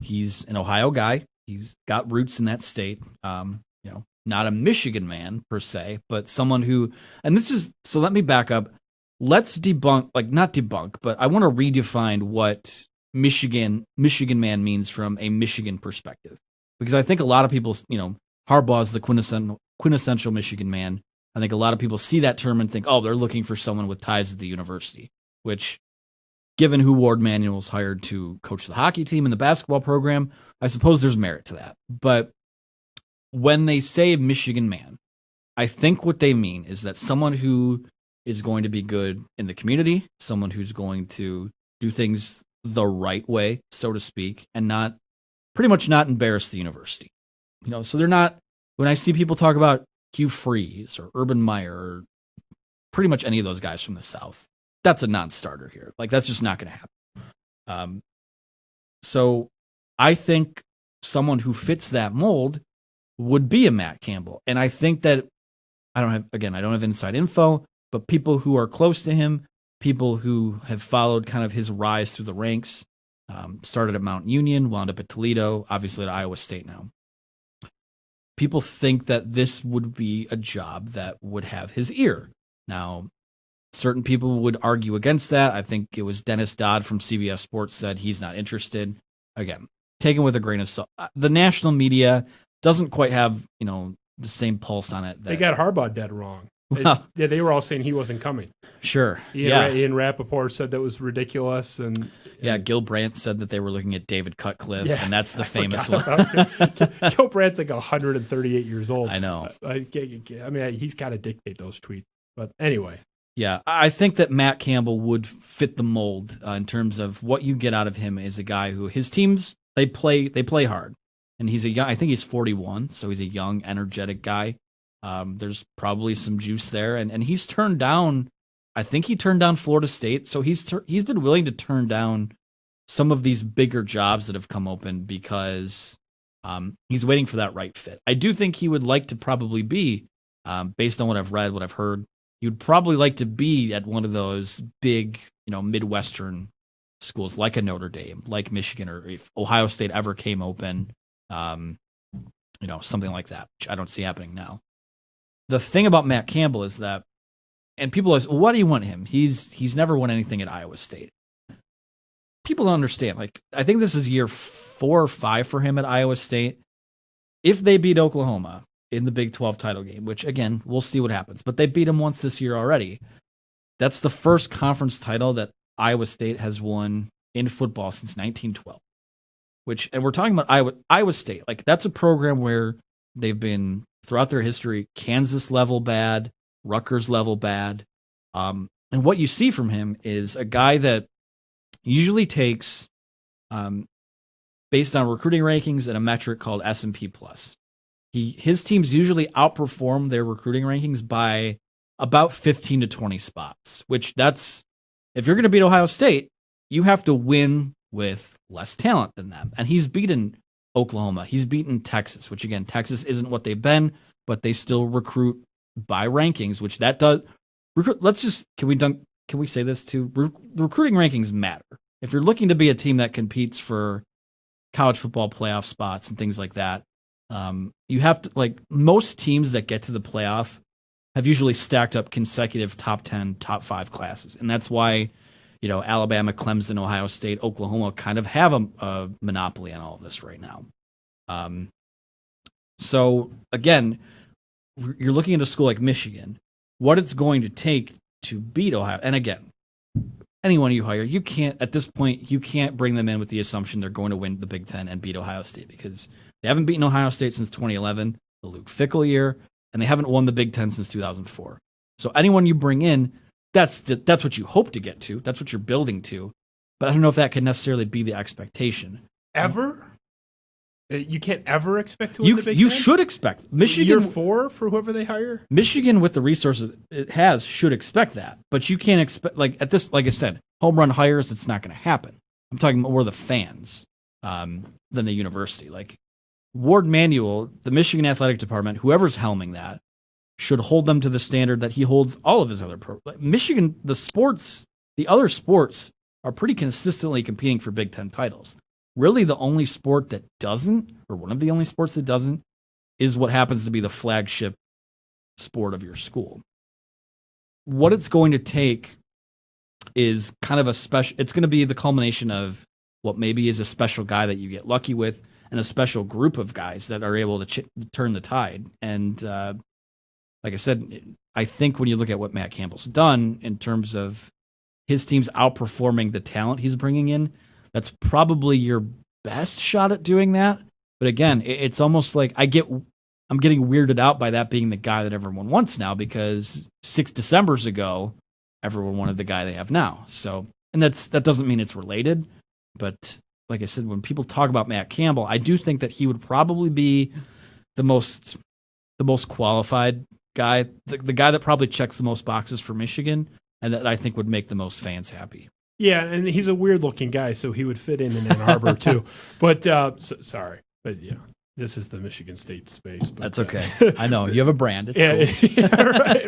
he's an Ohio guy. He's got roots in that state. Not a Michigan man per se, but someone who, and this is, so let me back up. Let's not debunk, but I want to redefine what Michigan man means from a Michigan perspective. Because I think a lot of people, Harbaugh is the quintessential Michigan man. I think a lot of people see that term and think, oh, they're looking for someone with ties to the university, which, given who Ward Manuel's hired to coach the hockey team and the basketball program, I suppose there's merit to that. But when they say Michigan man, I think what they mean is that someone who is going to be good in the community, someone who's going to do things the right way, so to speak, and pretty much not embarrass the university. So they're not, when I see people talk about Hugh Freeze or Urban Meyer or pretty much any of those guys from the South, that's a non-starter here. Like, that's just not going to happen. So I think someone who fits that mold would be a Matt Campbell. And I think that, I don't have inside info, but people who are close to him, people who have followed kind of his rise through the ranks, started at Mount Union, wound up at Toledo, obviously at Iowa State now. People think that this would be a job that would have his ear. Now, certain people would argue against that. I think it was Dennis Dodd from CBS Sports said he's not interested. Again, taken with a grain of salt. The national media doesn't quite have, the same pulse on it. They got Harbaugh dead wrong. Yeah, they were all saying he wasn't coming. Sure. Ian Rappaport said that was ridiculous, and Gil Brandt said that they were looking at David Cutcliffe, Yeah, and that's the I famous forgot one. about it. Gil Brandt's like 138 years old. I know. I mean, he's got to dictate those tweets. But anyway, Yeah, I think that Matt Campbell would fit the mold in terms of what you get out of him is a guy who his teams they play hard, and he's a young. I think he's 41, so he's a young, energetic guy. There's probably some juice there, and he's turned down. I think he turned down Florida State, so he's been willing to turn down some of these bigger jobs that have come open because he's waiting for that right fit. I do think he would like to probably be, based on what I've read, what I've heard, he would probably like to be at one of those big, Midwestern schools like a Notre Dame, like Michigan, or if Ohio State ever came open, something like that, which I don't see happening now. The thing about Matt Campbell is that, and people always, well, why do you want him? He's never won anything at Iowa State. People don't understand. Like, I think this is year 4 or 5 for him at Iowa State. If they beat Oklahoma in the Big 12 title game, which again, we'll see what happens, but they beat him once this year already. That's the first conference title that Iowa State has won in football since 1912. And we're talking about Iowa State. Like, that's a program where they've been throughout their history, Kansas level bad, Rutgers level bad. And what you see from him is a guy that usually takes, based on recruiting rankings and a metric called S&P Plus. His teams usually outperform their recruiting rankings by about 15 to 20 spots, which if you're going to beat Ohio State, you have to win with less talent than them. And he's beaten Oklahoma. He's beaten Texas, which again, Texas isn't what they've been, but they still recruit by rankings, which that does. Can we say this too? The recruiting rankings matter. If you're looking to be a team that competes for college football playoff spots and things like that, you have to, like, most teams that get to the playoff have usually stacked up consecutive top 10, top 5 classes. And that's why, Alabama, Clemson, Ohio State, Oklahoma kind of have a monopoly on all of this right now. So again, you're looking at a school like Michigan, what it's going to take to beat Ohio. And again, anyone you hire, you can't bring them in with the assumption they're going to win the Big Ten and beat Ohio State, because they haven't beaten Ohio State since 2011, the Luke Fickell year, and they haven't won the Big Ten since 2004. So anyone you bring in, that's what you hope to get to. That's what you're building to. But I don't know if that can necessarily be the expectation. Ever? You can't ever expect to win the Big Ten? You should expect. Michigan, year 4 for whoever they hire? Michigan, with the resources it has, should expect that. But you can't expect, like I said, home run hires, it's not going to happen. I'm talking more the fans than the university. Like, Ward Manuel, the Michigan athletic department, whoever's helming that, should hold them to the standard that he holds all of his other programs. Michigan, the other sports are pretty consistently competing for Big Ten titles. Really, the only sport that doesn't, or one of the only sports that doesn't, is what happens to be the flagship sport of your school. What it's going to take is kind of it's going to be the culmination of what maybe is a special guy that you get lucky with, and a special group of guys that are able to turn the tide. And like I said, I think when you look at what Matt Campbell's done in terms of his team's outperforming the talent he's bringing in, that's probably your best shot at doing that. But again, it's almost like I'm getting weirded out by that being the guy that everyone wants now, because 6 Decembers ago, everyone wanted the guy they have now. So, and that doesn't mean it's related, but like I said, when people talk about Matt Campbell, I do think that he would probably be the most qualified guy, the guy that probably checks the most boxes for Michigan, and that I think would make the most fans happy. Yeah, and he's a weird-looking guy, so he would fit in Ann Arbor too. But sorry, but this is the Michigan State space. But, that's okay. I know you have a brand. It's cool.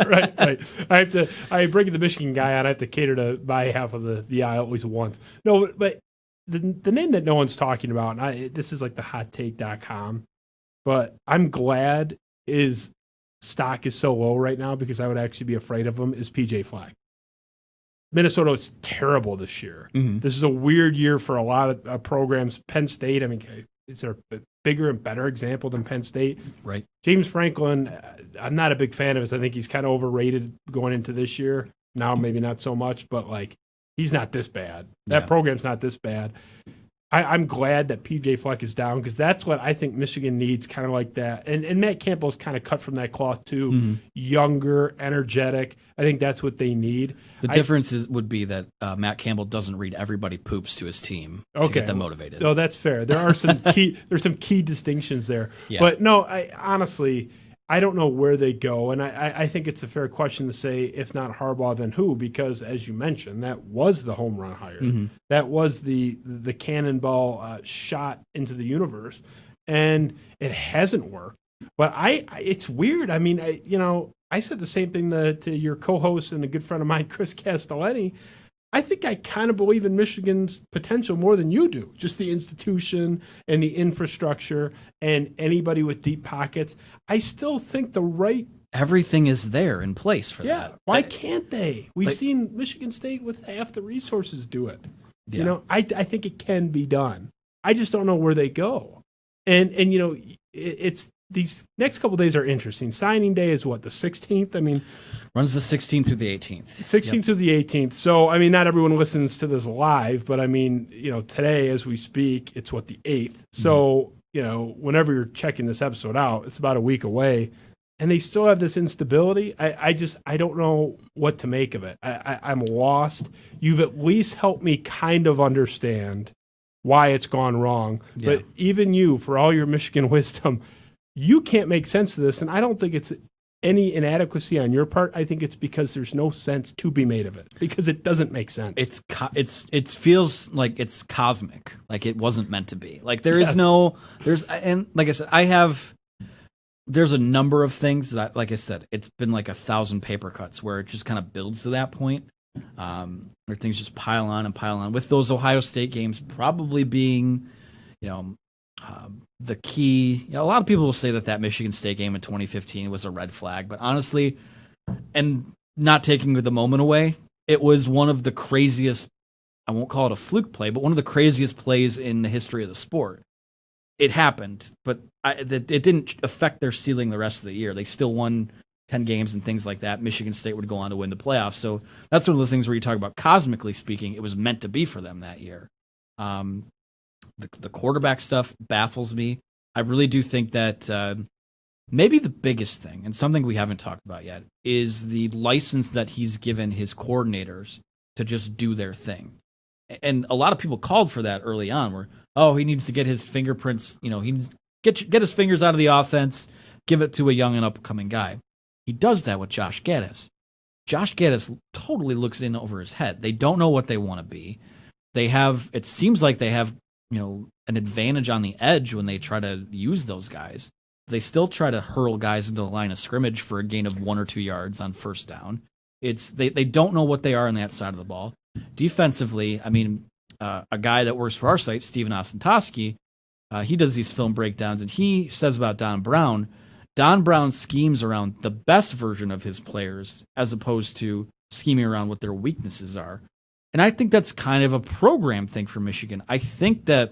Right. I bring the Michigan guy on. I have to cater to my half of the aisle at least once. No, but the name that no one's talking about, and this is like the hottake.com, but I'm glad his stock is so low right now, because I would actually be afraid of him, is PJ Fleck. Minnesota is terrible this year. Mm-hmm. This is a weird year for a lot of programs. Penn State, I mean, is there a bigger and better example than Penn State? Right. James Franklin, I'm not a big fan of his. I think he's kind of overrated going into this year. Now maybe not so much, but like he's not this bad. That program's not this bad. I'm glad that PJ Fleck is down because that's what I think Michigan needs, kind of like that. And Matt Campbell's kind of cut from that cloth too, younger, energetic. I think that's what they need. The difference would be that Matt Campbell doesn't read everybody poops to his team to get them motivated. Oh, that's fair. There are some key distinctions there. Yeah. But no, honestly, I don't know where they go, and I think it's a fair question to say, if not Harbaugh, then who? Because, as you mentioned, that was the home run hire. That was the cannonball shot into the universe, and it hasn't worked. But it's weird. I mean, I said the same thing to your co-host and a good friend of mine, Chris Castelletti. I think I kind of believe in Michigan's potential more than you do. Just the institution and the infrastructure and anybody with deep pockets. I still think everything is there in place for that. Yeah. Why can't they? We've seen Michigan State with half the resources do it. Yeah. I think it can be done. I just don't know where they go. And it's these next couple of days are interesting. Signing day is what, the 16th? I mean, runs the 16th through the 18th. 16th through the 18th. So, I mean, not everyone listens to this live, but I mean, today as we speak, it's what, the 8th. So, whenever you're checking this episode out, it's about a week away, and they still have this instability. I don't know what to make of it. I'm lost. You've at least helped me kind of understand why it's gone wrong. Yeah. But even you, for all your Michigan wisdom, you can't make sense of this, and I don't think it's any inadequacy on your part. I think it's because there's no sense to be made of it, because it doesn't make sense. It feels like it's cosmic, like it wasn't meant to be. Like and like I said, there's a number of things that like I said, it's been like 1,000 paper cuts where it just kind of builds to that point, where things just pile on and pile on. With those Ohio State games probably being, the key. A lot of people will say that Michigan State game in 2015 was a red flag, but honestly, and not taking the moment away, it was one of the craziest, I won't call it a fluke play, but one of the craziest plays in the history of the sport. It happened, but it didn't affect their ceiling the rest of the year. They still won 10 games and things like that. Michigan State would go on to win the playoffs. So that's one of those things where you talk about cosmically speaking, it was meant to be for them that year. The quarterback stuff baffles me. I really do think that maybe the biggest thing, and something we haven't talked about yet, is the license that he's given his coordinators to just do their thing. And a lot of people called for that early on, where, he needs to get his fingerprints, he needs to get his fingers out of the offense, give it to a young and upcoming guy. He does that with Josh Gaddis. Josh Gaddis totally looks in over his head. They don't know what they want to be. It seems like they have, an advantage on the edge when they try to use those guys. They still try to hurl guys into the line of scrimmage for a gain of 1 or 2 yards on first down. They don't know what they are on that side of the ball. Defensively, I mean, a guy that works for our site, Steven Ostentowski, he does these film breakdowns, and he says about Don Brown schemes around the best version of his players as opposed to scheming around what their weaknesses are. And I think that's kind of a program thing for Michigan. I think this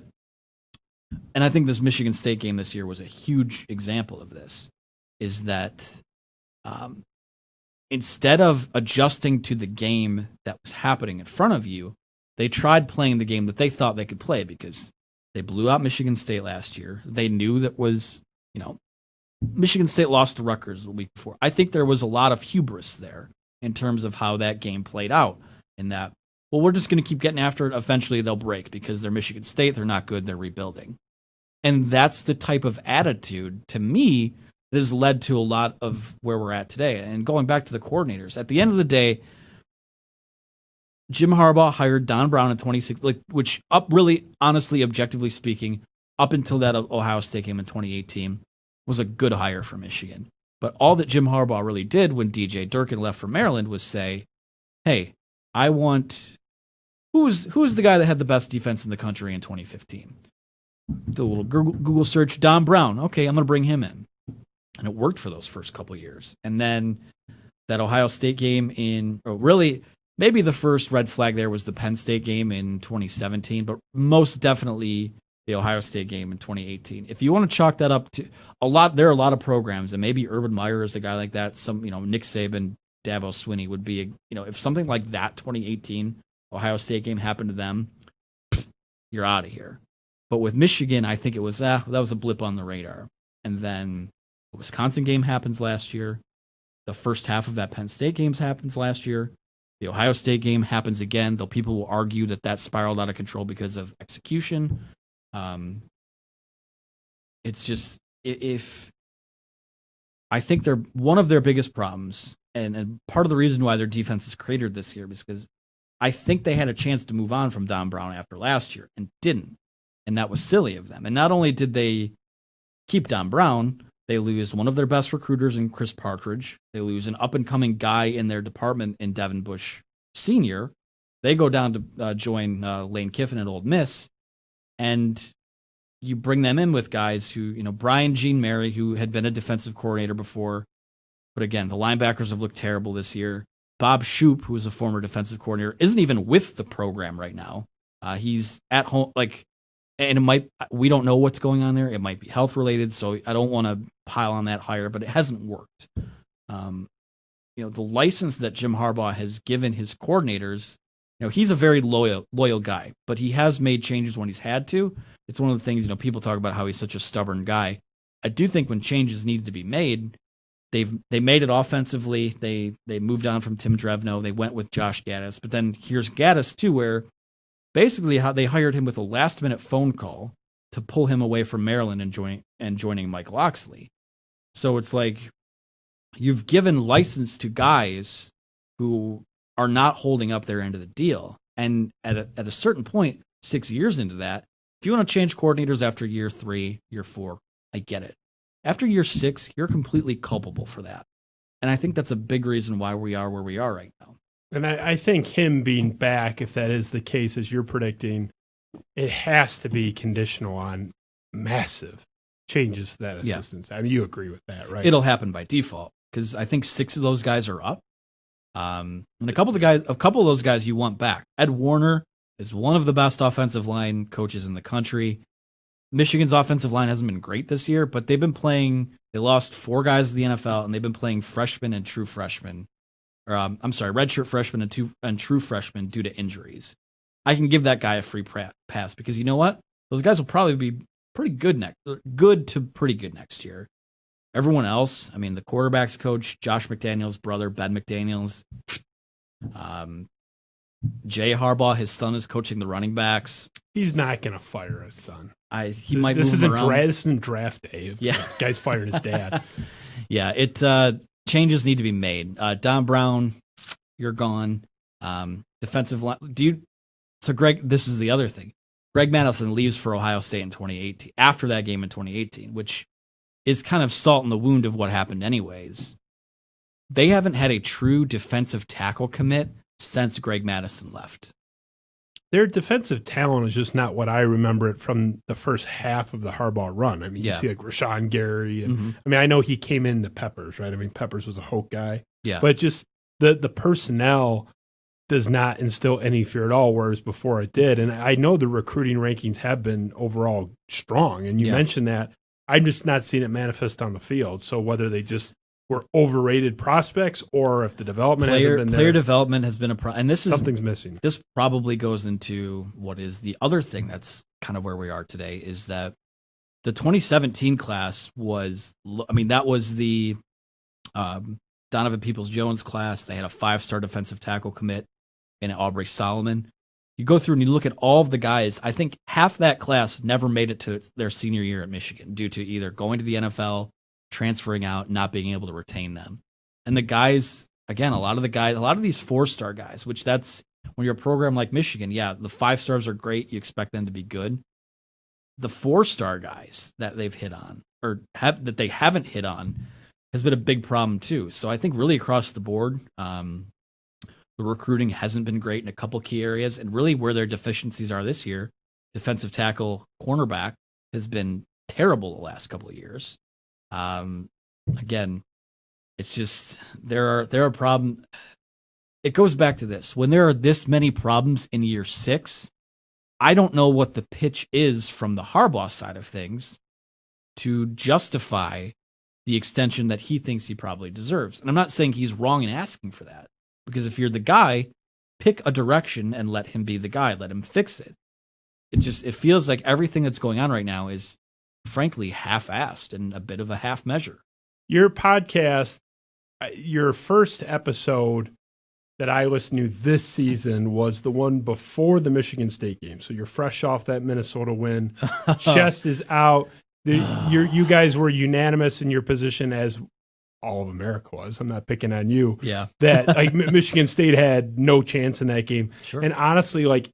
Michigan State game this year was a huge example of this, is that instead of adjusting to the game that was happening in front of you, they tried playing the game that they thought they could play, because they blew out Michigan State last year. They knew that was, Michigan State lost to Rutgers the week before. I think there was a lot of hubris there in terms of how that game played out, in that, well, we're just going to keep getting after it. Eventually they'll break because they're Michigan State. They're not good. They're rebuilding. And that's the type of attitude, to me, that has led to a lot of where we're at today. And going back to the coordinators, at the end of the day, Jim Harbaugh hired Don Brown in 2016, which really, honestly, objectively speaking, up until that Ohio State game in 2018, was a good hire for Michigan. But all that Jim Harbaugh really did when DJ Durkin left for Maryland was say, hey, I want... Who's the guy that had the best defense in the country in 2015? The little Google search, Don Brown. Okay, I'm going to bring him in. And it worked for those first couple years. And then that Ohio State game maybe the first red flag there was the Penn State game in 2017, but most definitely the Ohio State game in 2018. If you want to chalk that up to there are a lot of programs, and maybe Urban Meyer is a guy like that. Some, Nick Saban, Dabo Swinney would be, if something like that 2018 Ohio State game happened to them, you're out of here. But with Michigan, I think it was that was a blip on the radar. And then the Wisconsin game happens last year. The first half of that Penn State game happens last year. The Ohio State game happens again, though people will argue that spiraled out of control because of execution. It's just, if I think they're one of their biggest problems, and part of the reason why their defense is cratered this year is because I think they had a chance to move on from Don Brown after last year and didn't. And that was silly of them. And not only did they keep Don Brown, they lose one of their best recruiters in Chris Partridge. They lose an up-and-coming guy in their department in Devin Bush Sr. They go down to join Lane Kiffin at Ole Miss. And you bring them in with guys who, Brian Jean Mary, who had been a defensive coordinator before. But again, the linebackers have looked terrible this year. Bob Shoop, who is a former defensive coordinator, isn't even with the program right now. He's at home, and we don't know what's going on there. It might be health related, so I don't want to pile on that higher, but it hasn't worked. The license that Jim Harbaugh has given his coordinators, he's a very loyal guy, but he has made changes when he's had to. It's one of the things, people talk about how he's such a stubborn guy. I do think when changes needed to be made, they made it offensively. They moved on from Tim Drevno. They went with Josh Gaddis. But then here's Gaddis too, where basically how they hired him with a last-minute phone call to pull him away from Maryland and joining Mike Loxley. So it's like you've given license to guys who are not holding up their end of the deal. And at a certain point, 6 years into that, if you want to change coordinators after year 3, year 4, I get it. After year 6, you're completely culpable for that. And I think that's a big reason why we are where we are right now. And I think him being back, if that is the case, as you're predicting, it has to be conditional on massive changes to that assistance. Yeah. I mean, you agree with that, right? It'll happen by default because I think 6 of those guys are up. And a couple of those guys you want back. Ed Warner is one of the best offensive line coaches in the country. Michigan's offensive line hasn't been great this year, but they've been playing. They lost 4 guys to the NFL, and they've been playing freshmen and true freshmen. Redshirt freshmen and true freshmen due to injuries. I can give that guy a free pass because you know what? Those guys will probably be pretty good pretty good next year. Everyone else, I mean, the quarterback's coach, Josh McDaniels' brother, Ben McDaniels. Jay Harbaugh, his son, is coaching the running backs. He's not going to fire his son. He might move him around. This isn't draft day. This guy's fired his dad. Yeah, changes need to be made. Don Brown, you're gone. Defensive line. So Greg, this is the other thing. Greg Madison leaves for Ohio State in 2018. After that game in 2018, which is kind of salt in the wound of what happened anyways. They haven't had a true defensive tackle commit since Greg Madison left. Their defensive talent is just not what I remember it from the first half of the Harbaugh run. I mean, you see like Rashawn Gary. And, I mean, I know he came in the Peppers, right? I mean, Peppers was a Hoke guy. Yeah. But just the personnel does not instill any fear at all, whereas before it did. And I know the recruiting rankings have been overall strong. And you mentioned that. I'm just not seeing it manifest on the field. So whether they just were overrated prospects or if the development hasn't been there. Player development has been a problem. And something's missing. This probably goes into what is the other thing that's kind of where we are today is that the 2017 class that was the Donovan Peoples-Jones class. They had a 5-star defensive tackle commit in Aubrey Solomon. You go through and you look at all of the guys. I think half that class never made it to their senior year at Michigan due to either going to the NFL, transferring out, not being able to retain them. And the guys, again, a lot of these 4-star guys, which that's when you're a program like Michigan, the 5 stars are great. You expect them to be good. The 4-star guys that they've hit on or that they haven't hit on has been a big problem too. So I think really across the board, the recruiting hasn't been great in a couple key areas, and really where their deficiencies are this year, defensive tackle, cornerback has been terrible the last couple of years. Again, it's just there are problems. It goes back to this: when there are this many problems in year 6, I don't know what the pitch is from the Harbaugh side of things to justify the extension that he thinks he probably deserves. And I'm not saying he's wrong in asking for that, because if you're the guy, pick a direction and let him be the guy, let him fix it. It feels like everything that's going on right now is frankly half-assed and a bit of a half measure. Your podcast, your first episode that I listened to this season was the one before the Michigan State game. So you're fresh off that Minnesota win. Chest is out. You guys were unanimous in your position, as all of America was. I'm not picking on you. Yeah. That like Michigan State had no chance in that game. Sure. And honestly, like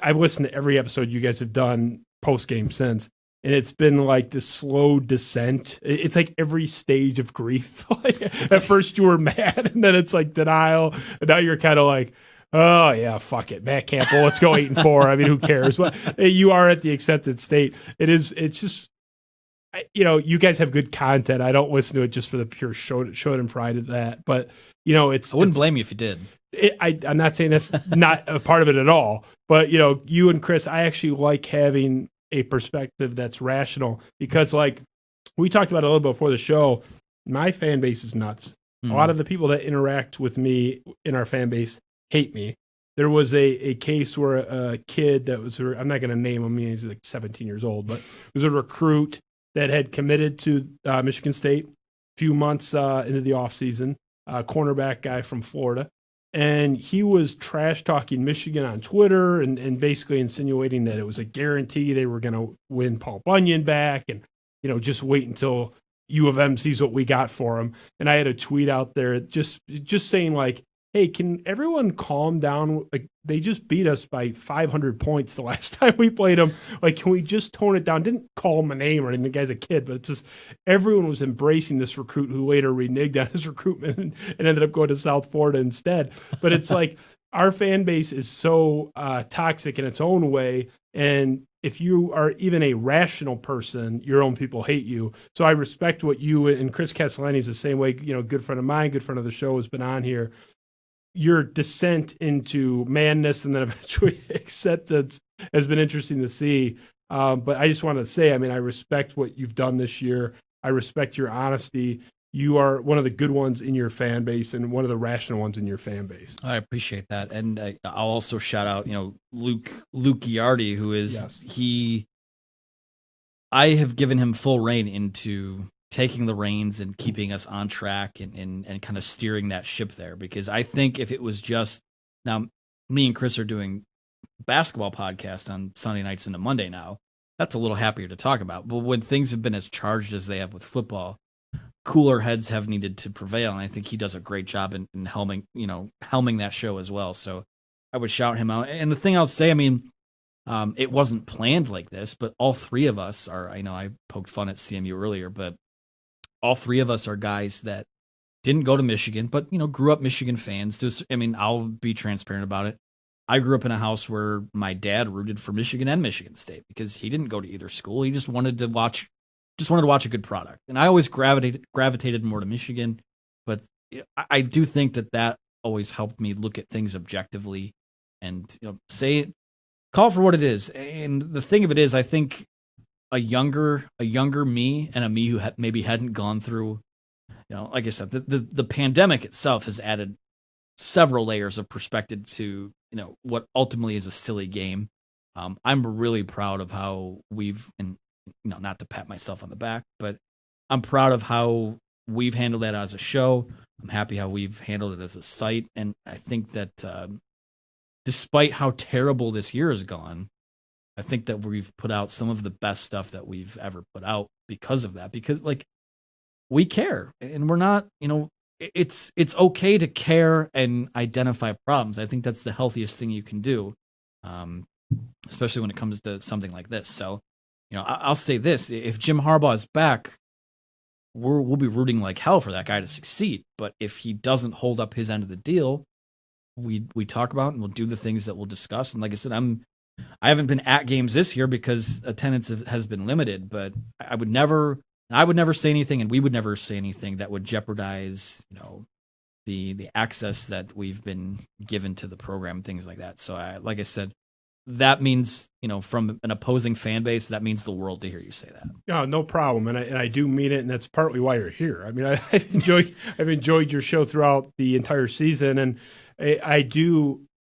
I've listened to every episode you guys have done post game since, and it's been like this slow descent. It's like every stage of grief. Like, at first you were mad, and then it's like denial, and now you're kind of like, oh yeah, fuck it, Matt Campbell, let's go 8-4. I mean, who cares? But you are at the accepted state. It's just, you guys have good content. I don't listen to it just for the pure show and pride of that. But I wouldn't blame you if you did. I'm not saying that's not a part of it at all. But you and Chris, I actually like having a perspective that's rational, because like we talked about a little bit before the show, my fan base is nuts. A lot of the people that interact with me in our fan base hate me. There was a case where a kid that was, I'm not going to name him, he's like 17 years old, but was a recruit that had committed to Michigan State a few months into the offseason, cornerback guy from Florida. And he was trash talking Michigan on Twitter and basically insinuating that it was a guarantee they were going to win Paul Bunyan back, and just wait until U of M sees what we got for him. And I had a tweet out there just saying like, hey, can everyone calm down? Like, they just beat us by 500 points the last time we played them. Like, can we just tone it down? Didn't call him a name or anything. The guy's a kid, but it's just everyone was embracing this recruit who later reneged on his recruitment and ended up going to South Florida instead. But it's like our fan base is so toxic in its own way. And if you are even a rational person, your own people hate you. So I respect what you and Chris Castellani is the same way. Good friend of mine, good friend of the show, has been on here. Your descent into madness and then eventually acceptance has been interesting to see. But I just want to say, I mean, I respect what you've done this year. I respect your honesty. You are one of the good ones in your fan base and one of the rational ones in your fan base. I appreciate that. And I'll also shout out, Luke Giardi, who is, yes. I have given him full reign into taking the reins and keeping us on track and kind of steering that ship there. Because I think if it was just, now me and Chris are doing basketball podcast on Sunday nights into Monday now, that's a little happier to talk about. But when things have been as charged as they have with football, cooler heads have needed to prevail. And I think he does a great job in helming that show as well. So I would shout him out. And the thing I'll say, I mean, it wasn't planned like this, but all three of us are, I know I poked fun at CMU earlier, but all three of us are guys that didn't go to Michigan, but, grew up Michigan fans. I'll be transparent about it. I grew up in a house where my dad rooted for Michigan and Michigan State because he didn't go to either school. He just wanted to watch a good product. And I always gravitated more to Michigan, but I do think that always helped me look at things objectively and, call it for what it is. And the thing of it is, I think a younger me and a me who maybe hadn't gone through, like I said, the pandemic itself has added several layers of perspective to, what ultimately is a silly game. I'm really proud of how we've, and not to pat myself on the back, but I'm proud of how we've handled that as a show. I'm happy how we've handled it as a site. And I think that despite how terrible this year has gone, I think that we've put out some of the best stuff that we've ever put out because of that. Because we care, and we're not, it's okay to care and identify problems. I think that's the healthiest thing you can do, especially when it comes to something like this. So, I'll say this: if Jim Harbaugh is back, we'll be rooting like hell for that guy to succeed. But if he doesn't hold up his end of the deal, we talk about it and we'll do the things that we'll discuss. And like I said, I haven't been at games this year because attendance has been limited, but I would never say anything, and we would never say anything that would jeopardize, the access that we've been given to the program, things like that. So like I said, that means, from an opposing fan base, that means the world to hear you say that. No problem, and I do mean it, and that's partly why you're here. I mean, I've enjoyed your show throughout the entire season, and I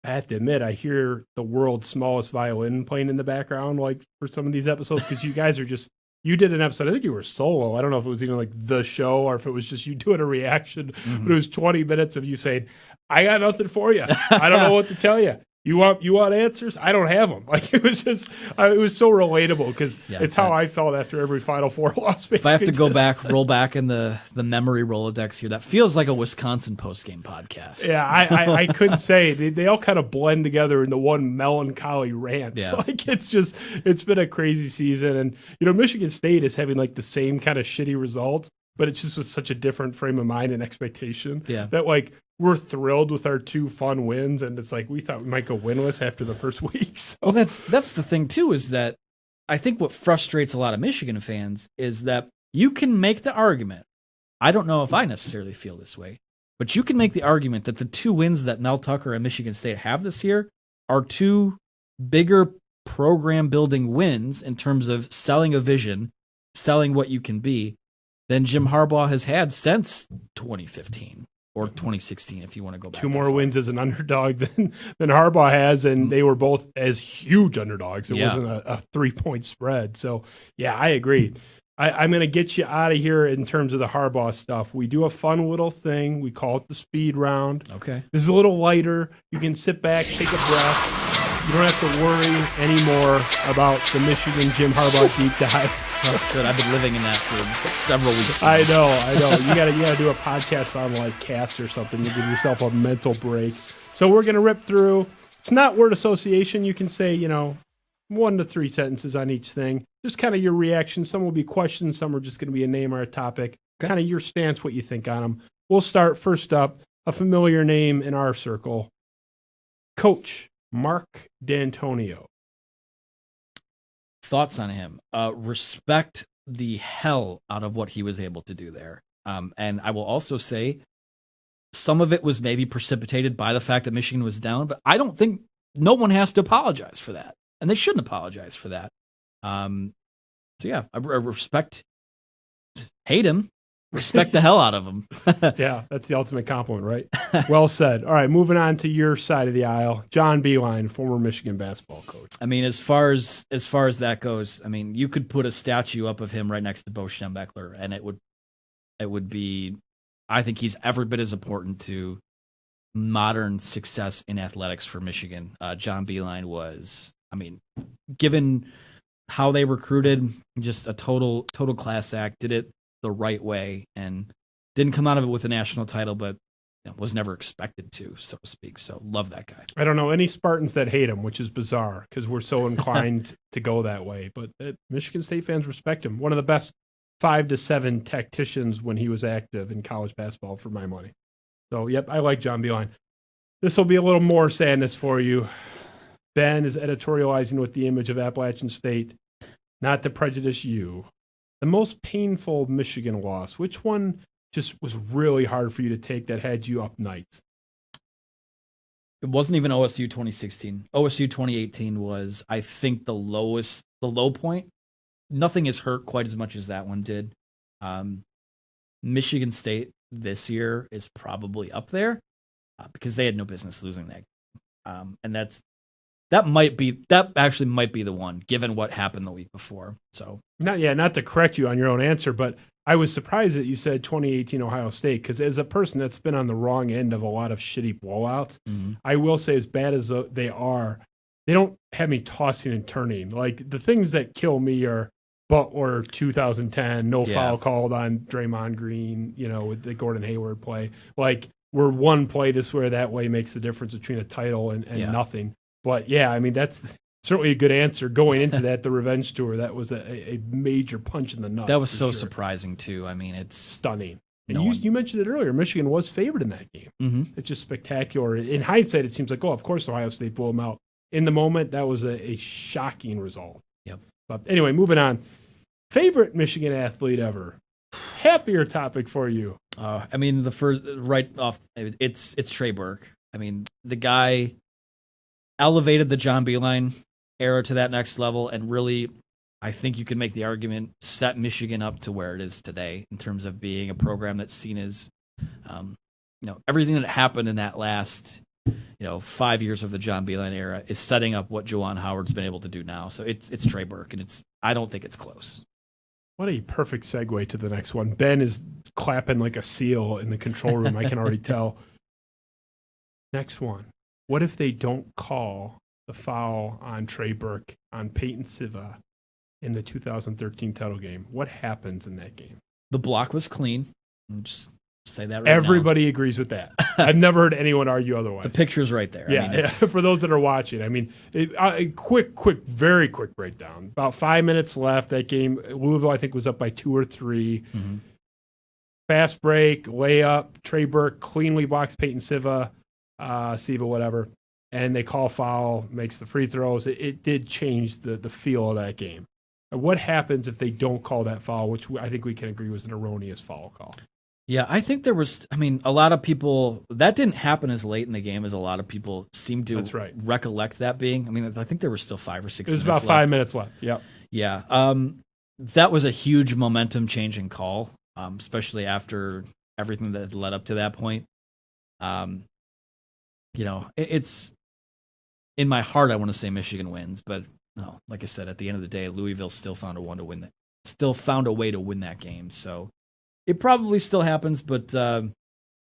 have to admit, I hear the world's smallest violin playing in the background, like for some of these episodes, because you guys are just. You did an episode, I think you were solo. I don't know if it was even like the show or if it was just you doing a reaction, but it was 20 minutes of you saying, I got nothing for you. I don't know what to tell you. You want answers? I don't have them. Like, it was just, it was so relatable because it's how I felt after every Final Four loss. If I have to roll back in the memory Rolodex here, that feels like a Wisconsin postgame podcast. Yeah, I couldn't say. They all kind of blend together into one melancholy rant. Yeah. So, like, it's been a crazy season. And, Michigan State is having like the same kind of shitty results, but it's just with such a different frame of mind and expectation that, like, we're thrilled with our 2 fun wins, and it's like we thought we might go winless after the first week. So. Well, that's the thing too, is that I think what frustrates a lot of Michigan fans is that you can make the argument. I don't know if I necessarily feel this way, but you can make the argument that the 2 wins that Mel Tucker and Michigan State have this year are 2 bigger program building wins in terms of selling a vision, selling what you can be, than Jim Harbaugh has had since 2015. Or 2016, if you want to go back. 2 more wins as an underdog than Harbaugh has, and they were both as huge underdogs. It wasn't a 3-point spread. So, yeah, I agree. I'm going to get you out of here in terms of the Harbaugh stuff. We do a fun little thing. We call it the speed round. Okay. This is a little lighter. You can sit back, take a breath. You don't have to worry anymore about the Michigan Jim Harbaugh deep dive. Oh, good. I've been living in that for several weeks now. I know. You gotta do a podcast on like cats or something. You give yourself a mental break. So we're gonna rip through. It's not word association. You can say 1 to 3 sentences on each thing. Just kind of your reaction. Some will be questions. Some are just gonna be a name or a topic. Okay. Kind of your stance, what you think on them. We'll start first up. A familiar name in our circle. Coach Mark D'Antonio. Thoughts on him? Respect the hell out of what he was able to do there. And I will also say some of it was maybe precipitated by the fact that Michigan was down, but I don't think no one has to apologize for that. And they shouldn't apologize for that. So yeah, I respect, hate him, respect the hell out of him. Yeah, that's the ultimate compliment, right? Well said. All right, moving on to your side of the aisle. John Beilein, former Michigan basketball coach. I mean, as far as that goes, I mean, you could put a statue up of him right next to Bo Schembechler, and it would be, I think he's every bit as important to modern success in athletics for Michigan. John Beilein was, I mean, given how they recruited, just a total class act, did it the right way, and didn't come out of it with a national title, but was never expected to, so to speak. So love that guy. I don't know any Spartans that hate him, which is bizarre because we're so inclined to go that way. But Michigan State fans respect him. One of the best 5 to 7 tacticians when he was active in college basketball, for my money. So, yep, I like John Beilein. This will be a little more sadness for you. Ben is editorializing with the image of Appalachian State, not to prejudice you. The most painful Michigan loss, which one just was really hard for you to take that had you up nights? It wasn't even OSU 2016. OSU 2018 was, I think, the low point. Nothing has hurt quite as much as that one did. Michigan State this year is probably up there because they had no business losing that. And that actually might be the one, given what happened the week before. So not to correct you on your own answer, but I was surprised that you said 2018 Ohio State, because as a person that's been on the wrong end of a lot of shitty blowouts, I will say, as bad as they are, they don't have me tossing and turning. Like, the things that kill me are Butler 2010, no foul called on Draymond Green, with the Gordon Hayward play. Like, we're one play this way or that way makes the difference between a title and nothing. But, yeah, I mean, that's certainly a good answer. Going into that, the revenge tour, that was a major punch in the nuts. That was so surprising, too. I mean, it's stunning. And you mentioned it earlier. Michigan was favored in that game. Mm-hmm. It's just spectacular. In hindsight, it seems like, of course Ohio State blew them out. In the moment, that was a shocking result. Yep. But anyway, moving on. Favorite Michigan athlete ever? Happier topic for you. I mean, the first right off, it's Trey Burke. I mean, the guy elevated the John Beilein era to that next level, and really, I think you can make the argument, set Michigan up to where it is today in terms of being a program that's seen as, everything that happened in that last, 5 years of the John Beilein era is setting up what Juwan Howard's been able to do now. So it's Trey Burke, and I don't think it's close. What a perfect segue to the next one. Ben is clapping like a seal in the control room. I can already tell. Next one. What if they don't call the foul on Trey Burke on Peyton Siva in the 2013 title game? What happens in that game? The block was clean. I'll just say that right Everybody agrees with that. I've never heard anyone argue otherwise. The picture's right there. Yeah, for those that are watching. I mean, very quick breakdown. About 5 minutes left. That game, Louisville, I think, was up by 2 or 3. Mm-hmm. Fast break, layup. Trey Burke cleanly blocks Peyton Siva, whatever. And they call foul, makes the free throws. It did change the feel of that game. And what happens if they don't call that foul, which I think we can agree was an erroneous foul call? Yeah, I think there was, a lot of people, that didn't happen as late in the game as a lot of people seem to recollect that being. I think there were still 5 or 6 minutes left. It was about 5 minutes left, yep. Yeah, that was a huge momentum-changing call, especially after everything that led up to that point. It's, in my heart, I want to say Michigan wins, but no, like I said, at the end of the day, Louisville still found a way to win that game, so it probably still happens, but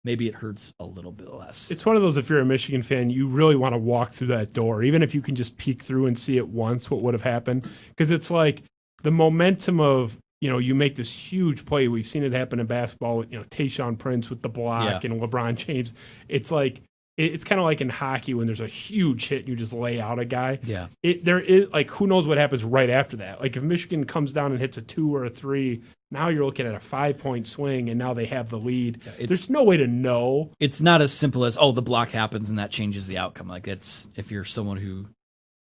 maybe it hurts a little bit less. It's one of those, if you're a Michigan fan, you really want to walk through that door, even if you can just peek through and see it once what would have happened. Because it's like the momentum of, you make this huge play. We've seen it happen in basketball with, Tayshaun Prince with the block and LeBron James. It's like, it's kind of like in hockey when there's a huge hit and you just lay out a guy. Yeah. There is, like, who knows what happens right after that. Like, if Michigan comes down and hits a 2 or a 3, now you're looking at a 5-point swing, and now they have the lead. Yeah, there's no way to know. It's not as simple as, the block happens and that changes the outcome. Like, it's, if you're someone who,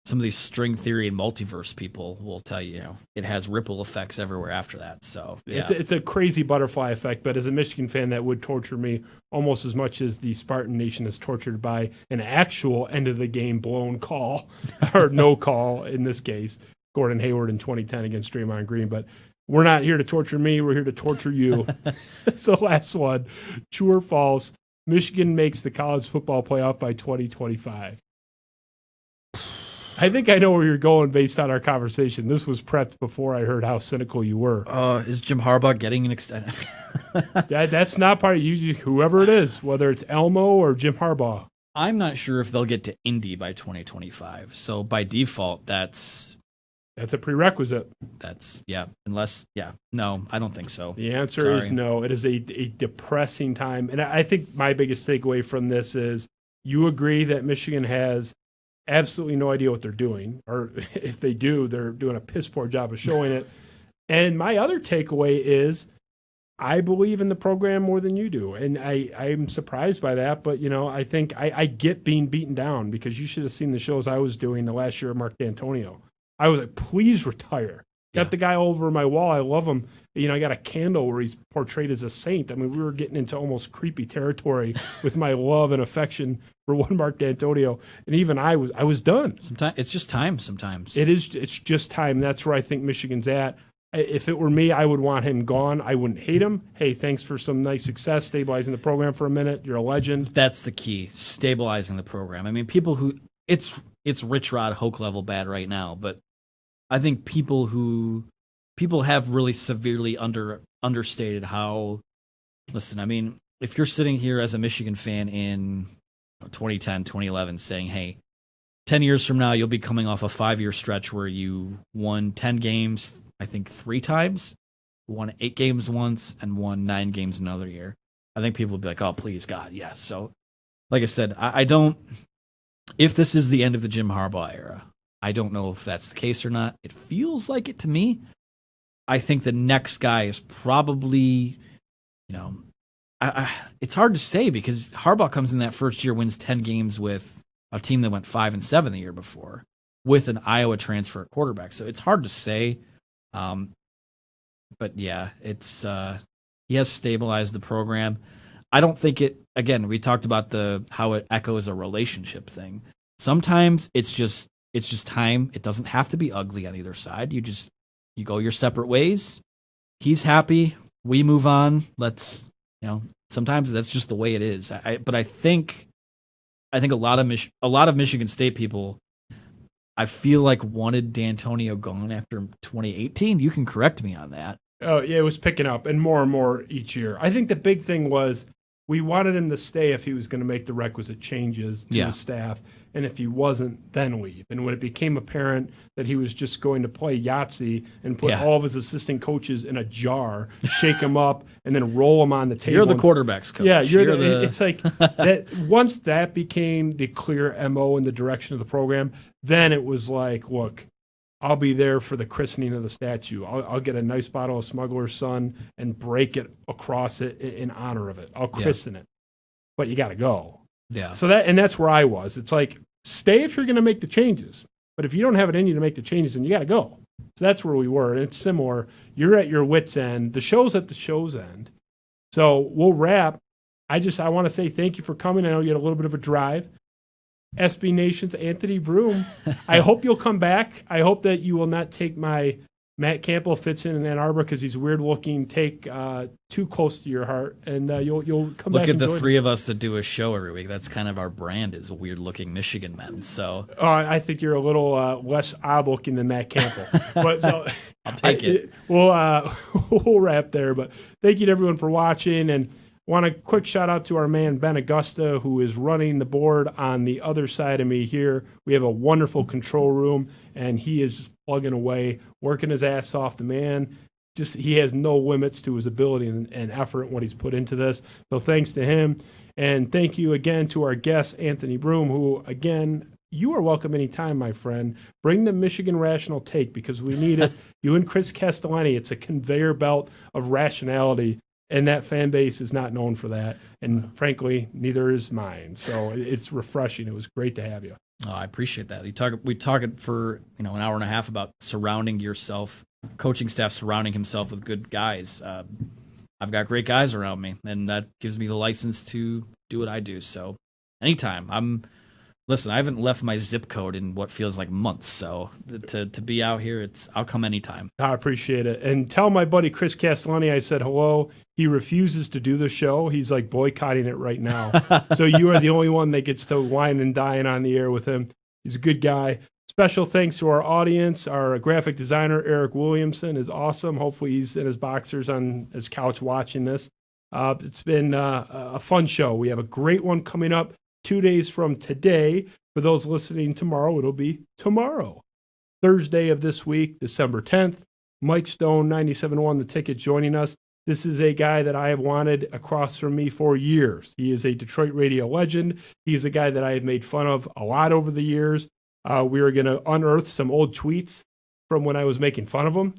some of these string theory and multiverse people will tell you, it has ripple effects everywhere after that. So yeah. It's a crazy butterfly effect, but as a Michigan fan, that would torture me almost as much as the Spartan Nation is tortured by an actual end of the game blown call or no call in this case, Gordon Hayward in 2010 against Draymond Green. But we're not here to torture me. We're here to torture you. So last one, true or false, Michigan makes the college football playoff by 2025. I think I know where you're going based on our conversation. This was prepped before I heard how cynical you were. Is Jim Harbaugh getting an extension? That's not part of you. Whoever it is, whether it's Elmo or Jim Harbaugh. I'm not sure if they'll get to Indy by 2025. So by default, that's a prerequisite. No, I don't think so. The answer is no. It is a depressing time. And I think my biggest takeaway from this is you agree that Michigan has absolutely no idea what they're doing, or if they do, they're doing a piss poor job of showing it. And my other takeaway is I believe in the program more than you do. And I'm surprised by that, but I think I get being beaten down, because you should have seen the shows I was doing the last year of Mark D'Antonio. I was like, please retire. Got the guy over my wall. I love him. I got a candle where he's portrayed as a saint. We were getting into almost creepy territory with my love and affection for one Mark D'Antonio. And even I was done. Sometimes it's just time. Sometimes it's just time. That's where I think Michigan's at. If it were me, I would want him gone. I wouldn't hate him. Hey, thanks for some nice success, stabilizing the program for a minute. You're a legend. That's the key, stabilizing the program. People who it's Rich Rod Hoke level bad right now, but I think people have really severely understated how. Listen, if you're sitting here as a Michigan fan in 2010, 2011, saying, "Hey, 10 years from now, you'll be coming off a 5-year stretch where you won 10 games, I think 3 times, won 8 games once, and won 9 games another year," I think people would be like, "Oh, please God, yes." So, like I said, I don't. If this is the end of the Jim Harbaugh era, I don't know if that's the case or not. It feels like it to me. I think the next guy is probably, it's hard to say, because Harbaugh comes in that first year, wins 10 games with a team that went 5-7 the year before, with an Iowa transfer at quarterback. So it's hard to say. But yeah, it's he has stabilized the program. I don't think it. Again, we talked about how it echoes a relationship thing. Sometimes it's just time. It doesn't have to be ugly on either side. You go your separate ways. He's happy. We move on. Sometimes that's just the way it is. But I think a lot of Michigan State people, I feel like, wanted D'Antonio gone after 2018. You can correct me on that. Oh, yeah, it was picking up and more each year. I think the big thing was we wanted him to stay if he was going to make the requisite changes to his staff, and if he wasn't, then leave. And when it became apparent that he was just going to play Yahtzee and put all of his assistant coaches in a jar, shake them up, and then roll them on the table. You're the quarterback's coach. Yeah, it's like that. Once that became the clear MO in the direction of the program, then it was like, look, I'll be there for the christening of the statue. I'll get a nice bottle of Smuggler's Son and break it across it in honor of it. I'll christen it. But you got to go. Yeah. So that's where I was. It's like, stay if you're going to make the changes. But if you don't have it in you to make the changes, then you got to go. So that's where we were. And it's similar. You're at your wit's end. The show's at the show's end. So we'll wrap. I want to say thank you for coming. I know you had a little bit of a drive. SB Nation's Anthony Broome. I hope you'll come back. I hope that you will not take my Matt Campbell fits in Ann Arbor because he's weird looking take too close to your heart, and you'll come back. Look at the three of us that do a show every week. That's kind of our brand, is weird looking Michigan men. So I think you're a little less odd looking than Matt Campbell. But so I'll take it. We'll wrap there. But thank you to everyone for watching, and want a quick shout out to our man Ben Augusta, who is running the board on the other side of me here. We have a wonderful control room, and he is just plugging away, working his ass off. The man, he has no limits to his ability and effort and what he's put into this. So thanks to him, and thank you again to our guest Anthony Broome, who again, you are welcome anytime, my friend. Bring the Michigan rational take because we need it. You and Chris Castellani, it's a conveyor belt of rationality. And that fan base is not known for that. And frankly, neither is mine. So it's refreshing. It was great to have you. Oh, I appreciate that. We talked for an hour and a half about surrounding yourself, coaching staff surrounding himself with good guys. I've got great guys around me, and that gives me the license to do what I do. So anytime. Listen, I haven't left my zip code in what feels like months, so to be out here, I'll come anytime. I appreciate it. And tell my buddy Chris Castellani I said hello. He refuses to do the show. He's like boycotting it right now. So you are the only one that gets to wine and dine on the air with him. He's a good guy. Special thanks to our audience. Our graphic designer, Eric Williamson, is awesome. Hopefully he's in his boxers on his couch watching this. It's been a fun show. We have a great one coming up 2 days from today. For those listening tomorrow, it'll be tomorrow, Thursday of this week, December 10th. Mike Stone, 97.1 The Ticket, joining us. This is a guy that I have wanted across from me for years. He is a Detroit radio legend. He's a guy that I have made fun of a lot over the years. We are going to unearth some old tweets from when I was making fun of him,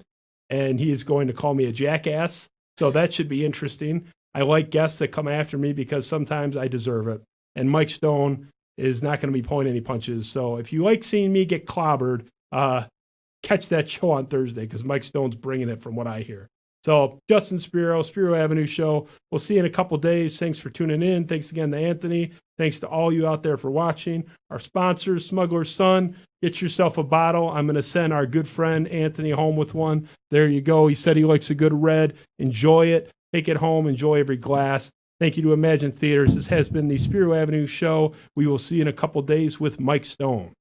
and he is going to call me a jackass. So that should be interesting. I like guests that come after me because sometimes I deserve it. And Mike Stone is not going to be pulling any punches. So if you like seeing me get clobbered, catch that show on Thursday because Mike Stone's bringing it from what I hear. So Justin Spiro, Spiro Avenue Show. We'll see you in a couple days. Thanks for tuning in. Thanks again to Anthony. Thanks to all you out there for watching. Our sponsors, Smuggler's Son. Get yourself a bottle. I'm going to send our good friend Anthony home with one. There you go. He said he likes a good red. Enjoy it. Take it home. Enjoy every glass. Thank you to Imagine Theaters. This has been the Spiro Avenue Show. We will see you in a couple days with Mike Stone.